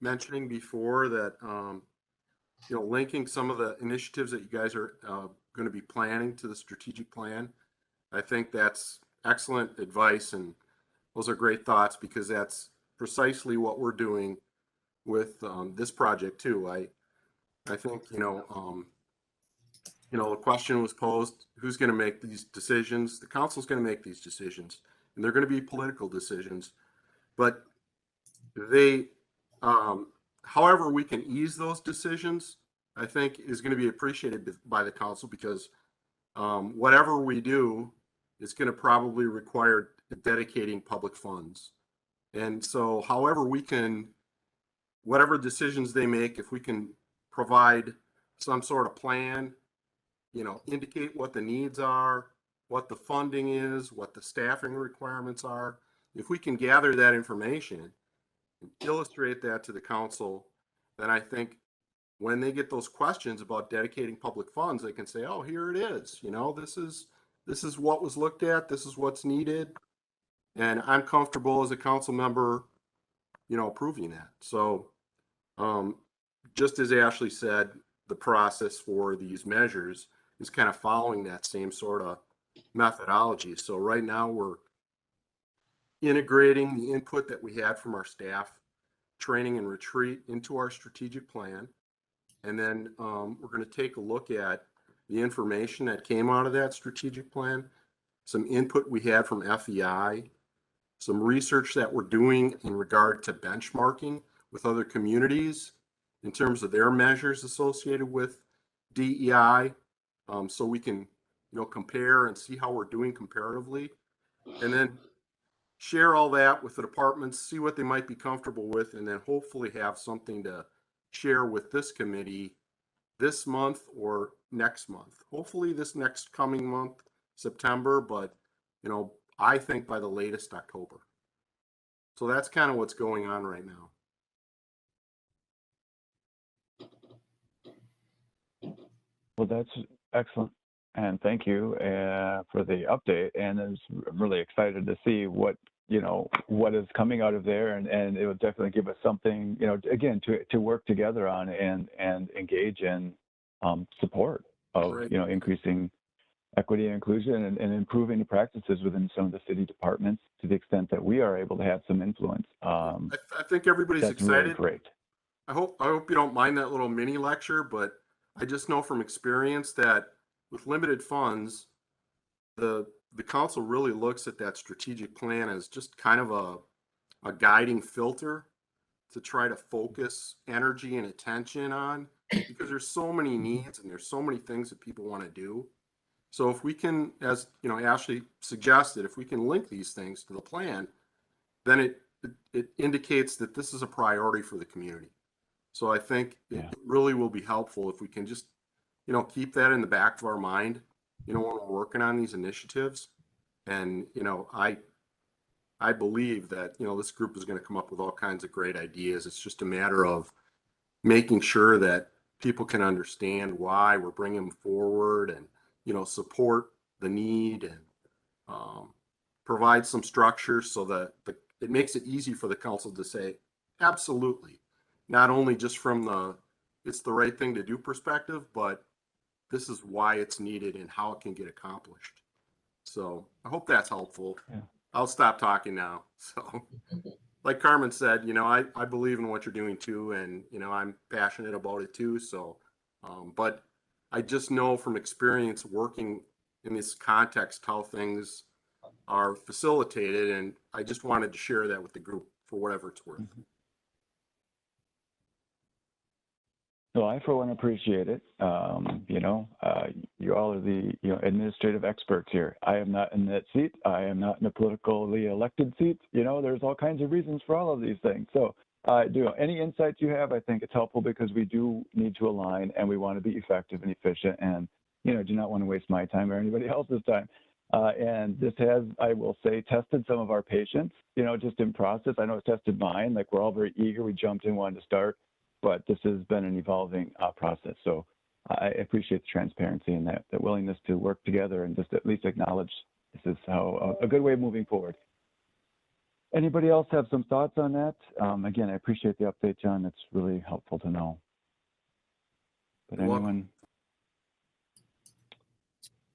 mentioning before that, linking some of the initiatives that you guys are going to be planning to the strategic plan, I think that's excellent advice, and those are great thoughts, because that's precisely what we're doing with this project too. I think, the question was posed, who's going to make these decisions? The council's going to make these decisions, and they're going to be political decisions, but they, however we can ease those decisions, I think is going to be appreciated by the council, because whatever we do is going to probably require dedicating public funds. And so however we can, whatever decisions they make, if we can provide some sort of plan, indicate what the needs are, what the funding is, what the staffing requirements are, if we can gather that information and illustrate that to the council, then I think when they get those questions about dedicating public funds, they can say, oh, here it is. This is what was looked at. This is what's needed. And I'm comfortable as a council member, approving that. So just as Ashley said, the process for these measures is kind of following that same sort of methodology. So right now we're integrating the input that we had from our staff training and retreat into our strategic plan. And then we're going to take a look at the information that came out of that strategic plan, some input we had from FEI, some research that we're doing in regard to benchmarking with other communities in terms of their measures associated with DEI, so we can, compare and see how we're doing comparatively, and then share all that with the departments, see what they might be comfortable with, and then hopefully have something to share with this committee this month or next month. Hopefully this next coming month, September, but I think by the latest October. So that's kind of what's going on right now. Well, that's excellent. And thank you for the update. And I'm really excited to see what is coming out of there. And it will definitely give us something, again, to work together on and engage in support of, Right. Increasing equity and inclusion and improving the practices within some of the city departments to the extent that we are able to have some influence. I think everybody's that's excited. Really great. I hope you don't mind that little mini lecture, but I just know from experience that with limited funds, the council really looks at that strategic plan as just kind of a guiding filter to try to focus energy and attention on, because there's so many needs and there's so many things that people want to do. So if we can, as you know, Ashley suggested, if we can link these things to the plan, then it indicates that this is a priority for the community. So I think it really will be helpful if we can just, you know, keep that in the back of our mind, you know, when we're working on these initiatives. And, you know, I believe that, you know, this group is going to come up with all kinds of great ideas. It's just a matter of making sure that people can understand why we're bringing them forward and, you know, support the need and provide some structure so that it makes it easy for the council to say, absolutely, not only just from it's the right thing to do perspective, but this is why it's needed and how it can get accomplished. So I hope that's helpful. Yeah. I'll stop talking now. So like Carmen said, you know, I believe in what you're doing too. And, you know, I'm passionate about it too. So, but I just know from experience working in this context, how things are facilitated. And I just wanted to share that with the group for whatever it's worth. Mm-hmm. No, I for one appreciate it. You know, you all are the administrative experts here. I am not in that seat. I am not in a politically elected seat. You know, there's all kinds of reasons for all of these things. So, any insights you have, I think it's helpful because we do need to align and we want to be effective and efficient, and do not want to waste my time or anybody else's time. And this has, I will say, tested some of our patience. Just in process. I know it's tested mine. Like we're all very eager. We jumped in, wanted to start. But this has been an evolving process. So I appreciate the transparency and that willingness to work together and just at least acknowledge this is how a good way of moving forward. Anybody else have some thoughts on that? Again, I appreciate the update, John. It's really helpful to know. But You're anyone? welcome.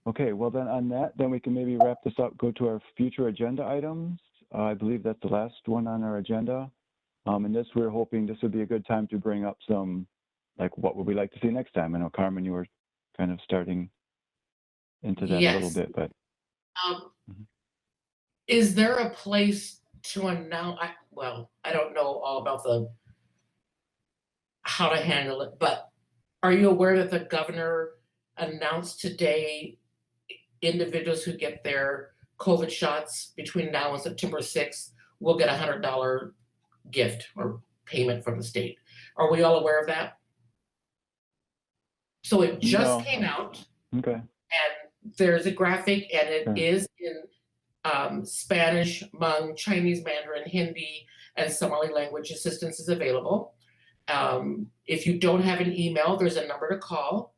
Okay, well then on that, then we can maybe wrap this up, go to our future agenda items. I believe that's the last one on our agenda. And this, we're hoping this would be a good time to bring up some, like, what would we like to see next time? I know, Carmen, you were kind of starting into that a little bit, but. Is there a place to announce, I don't know all about how to handle it, but are you aware that the governor announced today individuals who get their COVID shots between now and September 6th will get a $100 gift or payment from the state? Are we all aware of that? So it just came out. Okay. And there's a graphic, and it is in Spanish, Hmong, Chinese, Mandarin, Hindi, and Somali language assistance is available. If you don't have an email, there's a number to call,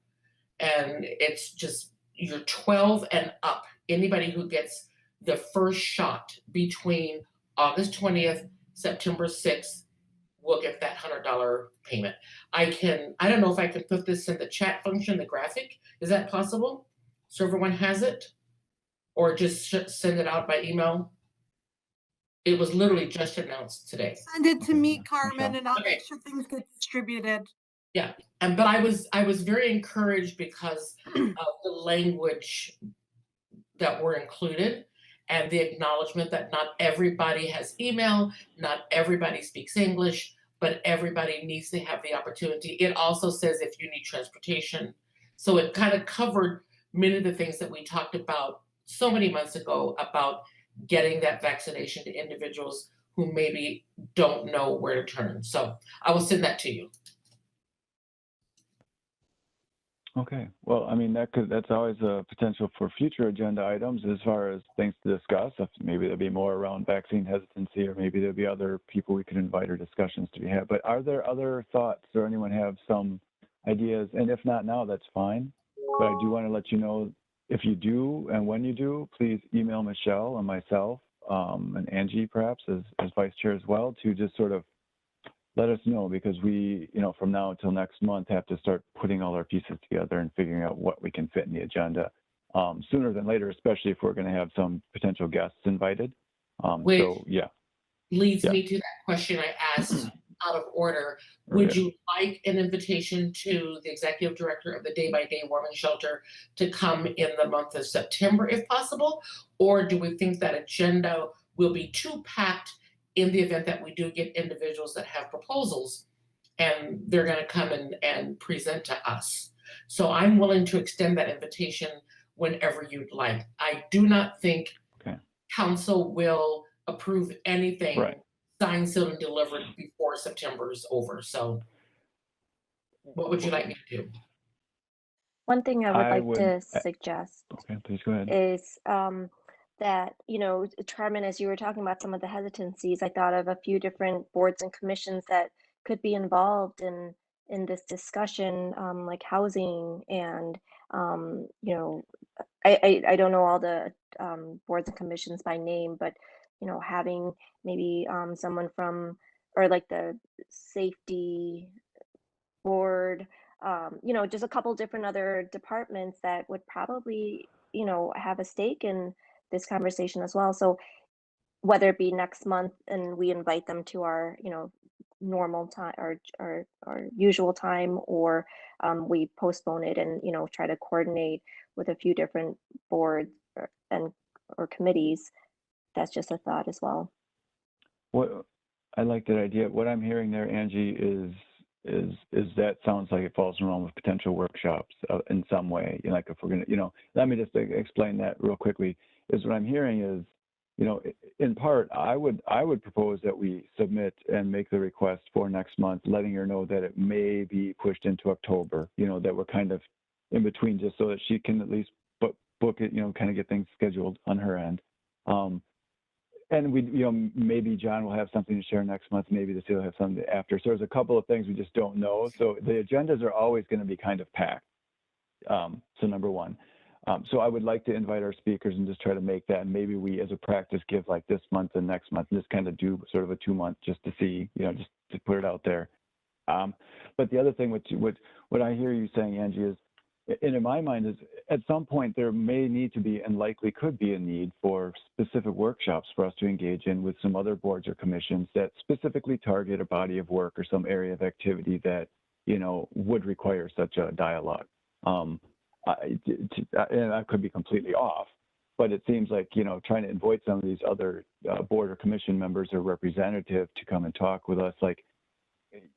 and it's just you're 12 and up. Anybody who gets the first shot between August 20th, September 6th will get that $100 payment. I don't know if I can put this in the chat function, the graphic. Is that possible? So everyone has it? Or just send it out by email? It was literally just announced today. Send it to me, Carmen, Michelle. and I'll make sure things get distributed. Yeah, but I was very encouraged because of the language that were included and the acknowledgement that not everybody has email, not everybody speaks English, but everybody needs to have the opportunity. It also says if you need transportation. So it kind of covered many of the things that we talked about so many months ago about getting that vaccination to individuals who maybe don't know where to turn. So I will send that to you. Okay. Well, I mean, that's always a potential for future agenda items as far as things to discuss. Maybe there'll be more around vaccine hesitancy, or maybe there'll be other people we could invite or discussions to be had. But are there other thoughts, or anyone have some ideas? And if not now, that's fine. But I do want to let you know, if you do and when you do, please email Michelle and myself and Angie perhaps as vice chair as well, to just sort of let us know, because we, from now until next month, have to start putting all our pieces together and figuring out what we can fit in the agenda sooner than later, especially if we're going to have some potential guests invited. Which so, yeah. leads me to that question I asked out of order. Would you like an invitation to the executive director of the Day by Day Warming Shelter to come in the month of September if possible? Or do we think that agenda will be too packed in the event that we do get individuals that have proposals and they're going to come and present to us? So I'm willing to extend that invitation whenever you'd like. I do not think council will approve anything signed, sealed, and delivered before September is over. So what would you like me to do? One thing I would like to suggest please go ahead. is that, you know, Carmen, as you were talking about some of the hesitancies, I thought of a few different boards and commissions that could be involved in this discussion, like housing and, you know, I don't know all the boards and commissions by name, but, you know, having maybe someone from, or like the safety board, you know, just a couple different other departments that would probably, you know, have a stake in this conversation as well. So whether it be next month and we invite them to our, you know, normal time or usual time, or we postpone it and, you know, try to coordinate with a few different boards or committees. That's just a thought as well. What I like that idea. What I'm hearing there, Angie, is that sounds like it falls in realm with potential workshops in some way. You know, like if we're gonna, you know, let me just explain that real quickly. Is what I'm hearing is, you know, in part, I would propose that we submit and make the request for next month, letting her know that it may be pushed into October. You know, that we're kind of in between, just so that she can at least book it. You know, kind of get things scheduled on her end. And we, you know, maybe John will have something to share next month. Maybe the two will have something after. So there's a couple of things we just don't know. So the agendas are always going to be kind of packed. So number one. So I would like to invite our speakers and just try to make that. And maybe we, as a practice, give like this month and next month, and just kind of do sort of a 2 month just to see, you know, just to put it out there. But the other thing, what I hear you saying, Angie, is, and in my mind, is at some point there may need to be and likely could be a need for specific workshops for us to engage in with some other boards or commissions that specifically target a body of work or some area of activity that, you know, would require such a dialogue. And I could be completely off, but it seems like, you know, trying to invite some of these other board or commission members or representative to come and talk with us, like,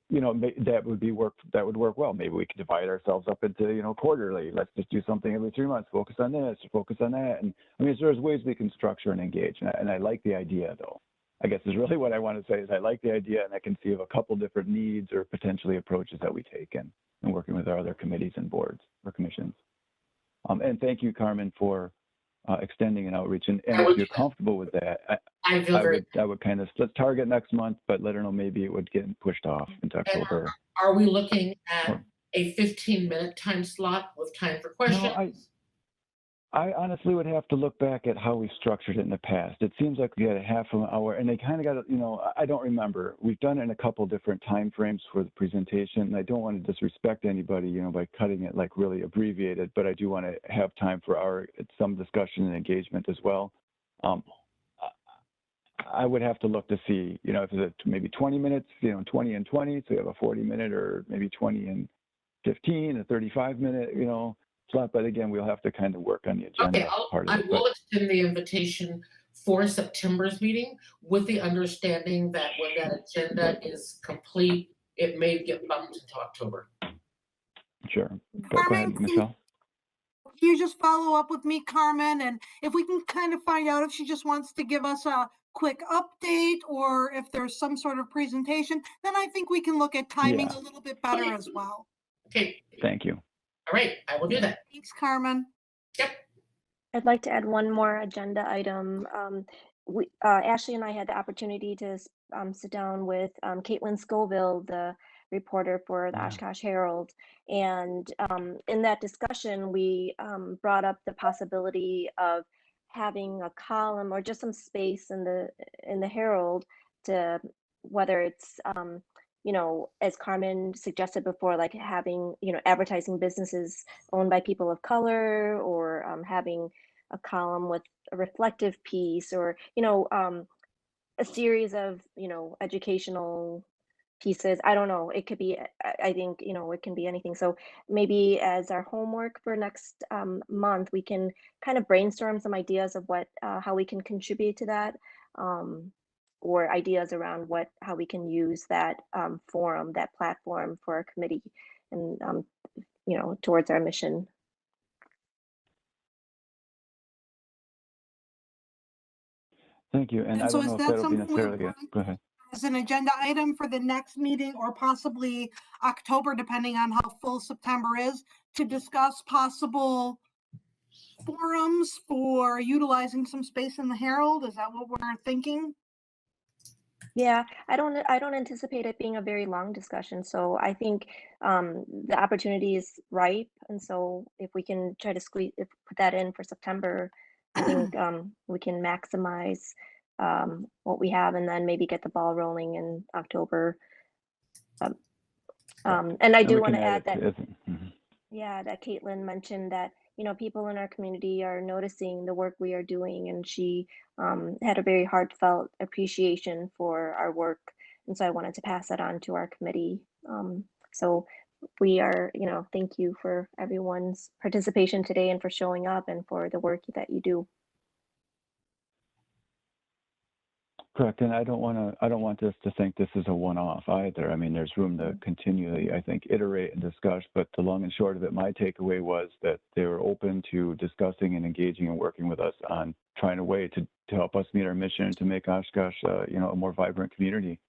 you know, that would work well. Maybe we could divide ourselves up into, you know, quarterly. Let's just do something every 3 months. Focus on this, focus on that. And I mean, there's ways we can structure and engage. And I like the idea, though. I guess is really what I want to say is I like the idea, and I can see of a couple different needs or potentially approaches that we take in working with our other committees and boards or commissions. And thank you, Carmen, for extending an outreach. And if you're comfortable with that, I would kind of, let's target next month, but let her know maybe it would get pushed off into October. Are we looking at a 15-minute time slot with time for questions? No, I honestly would have to look back at how we structured it in the past. It seems like we had a half an hour, and they kind of got, you know, I don't remember. We've done it in a couple different time frames for the presentation, and I don't want to disrespect anybody, you know, by cutting it like really abbreviated, but I do want to have time for some discussion and engagement as well. I would have to look to see, you know, if it's maybe 20 minutes, you know, 20 and 20, so you have a 40-minute, or maybe 20 and 15, a 35-minute, you know, slot. But again, we'll have to kind of work on the agenda part of it. I will extend the invitation for September's meeting with the understanding that when that agenda is complete, it may get bumped into October. Sure. Go ahead, Michelle. You just follow up with me, Carmen, and if we can kind of find out if she just wants to give us a quick update or if there's some sort of presentation, then I think we can look at timing a little bit better as well. Okay. Thank you. All right, I will do that. Thanks, Carmen. Yep. I'd like to add one more agenda item. Ashley and I had the opportunity to sit down with Caitlin Scoville, the reporter for the Oshkosh Herald. And in that discussion, we brought up the possibility of having a column or just some space in the Herald to, whether it's you know, as Carmen suggested before, like having, you know, advertising businesses owned by people of color, or having a column with a reflective piece, or, you know, a series of, you know, educational pieces. I don't know. It could be, I think, you know, it can be anything. So maybe as our homework for next month, we can kind of brainstorm some ideas of what, how we can contribute to that, or ideas around how we can use that forum, that platform for our committee and, you know, towards our mission. Thank you. And I so don't is know if that that'll be something we necessarily, want go ahead. as an agenda item for the next meeting, or possibly October, depending on how full September is, to discuss possible forums for utilizing some space in the Herald? Is that what we're thinking? Yeah, I don't anticipate it being a very long discussion. So I think the opportunity is ripe, and so if we can try to put that in for September, I think we can maximize what we have, and then maybe get the ball rolling in October. And I And do we want can to add it that. to- mhm. Yeah, that Caitlin mentioned that, you know, people in our community are noticing the work we are doing, and she had a very heartfelt appreciation for our work. And so I wanted to pass that on to our committee. So we are, you know, thank you for everyone's participation today and for showing up and for the work that you do. Correct. And I don't want us to think this is a one-off either. I mean, there's room to continually, I think, iterate and discuss, but the long and short of it, my takeaway was that they were open to discussing and engaging and working with us on trying a way to help us meet our mission and to make Oshkosh, you know, a more vibrant community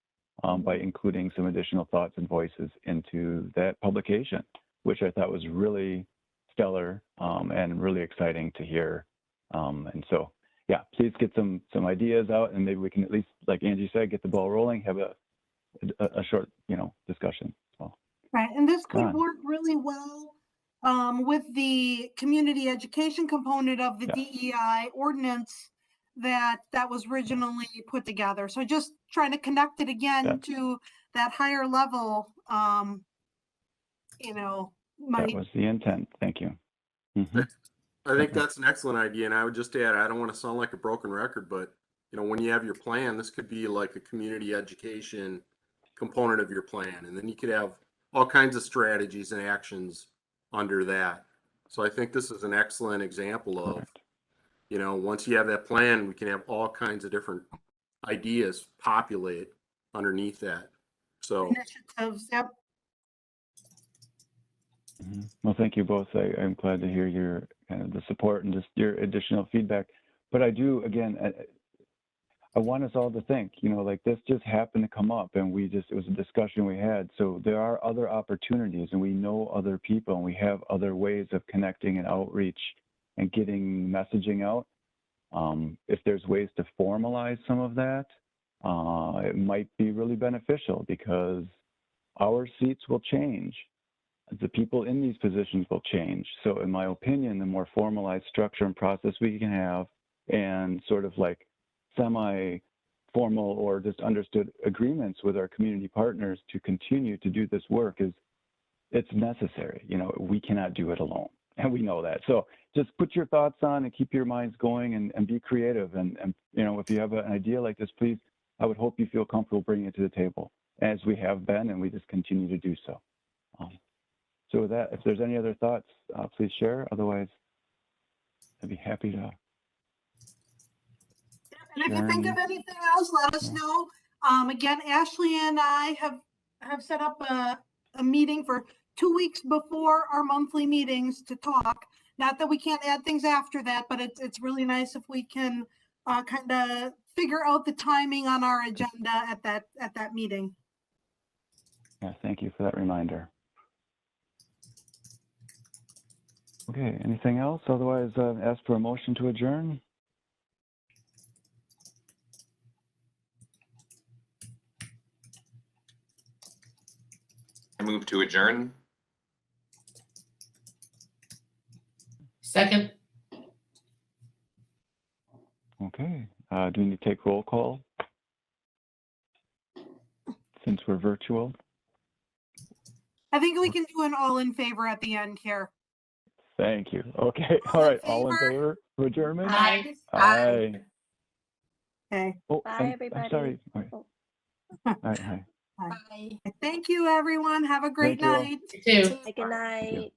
by including some additional thoughts and voices into that publication, which I thought was really stellar and really exciting to hear. And so, yeah, please get some ideas out, and maybe we can at least, like Angie said, get the ball rolling, have a short, you know, discussion. So, Right, and this could Done. work really well with the community education component of the Yeah. DEI ordinance that was originally put together. So just trying to connect it again Yeah. to that higher level, you know, That was the intent. Thank you. Mhm. I think that's an excellent idea. And I would just add, I don't want to sound like a broken record, but you know, when you have your plan, this could be like a community education component of your plan. And then you could have all kinds of strategies and actions under that. So I think this is an excellent example of, Correct. you know, once you have that plan, we can have all kinds of different ideas populate underneath that. So initiatives. Yep. Mhm. Well, thank you both. I'm glad to hear your kind of the support and just your additional feedback. But I do, again, I want us all to think, you know, like this just happened to come up and it was a discussion we had. So there are other opportunities, and we know other people, and we have other ways of connecting and outreach and getting messaging out. If there's ways to formalize some of that, it might be really beneficial because our seats will change. The people in these positions will change. So in my opinion, the more formalized structure and process we can have, and sort of like semi-formal or just understood agreements with our community partners to continue to do this work, it's necessary. You know, we cannot do it alone, and we know that. So just put your thoughts on and keep your minds going and be creative. And you know, if you have an idea like this, please, I would hope you feel comfortable bringing it to the table, as we have been, and we just continue to do so. So with that, if there's any other thoughts, please share. Otherwise, I'd be happy to. And if you think of anything else, let us know. Again, Ashley and I have set up a meeting for 2 weeks before our monthly meetings to talk. Not that we can't add things after that, but it's really nice if we can kind of figure out the timing on our agenda at that meeting. Yeah, thank you for that reminder. Okay, anything else? Otherwise, ask for a motion to adjourn. I move to adjourn. Second. Okay, do we need to take roll call since we're virtual? I think we can do an all in favor at the end here. Thank you. Okay, all right, all in favor of adjournment? Aye. Aye. Okay. Oh, Bye, and, everybody. I'm sorry. All right. Oh. All right, hi. Bye. Thank you, everyone. Have a great Thank you all. night. You too. Good night.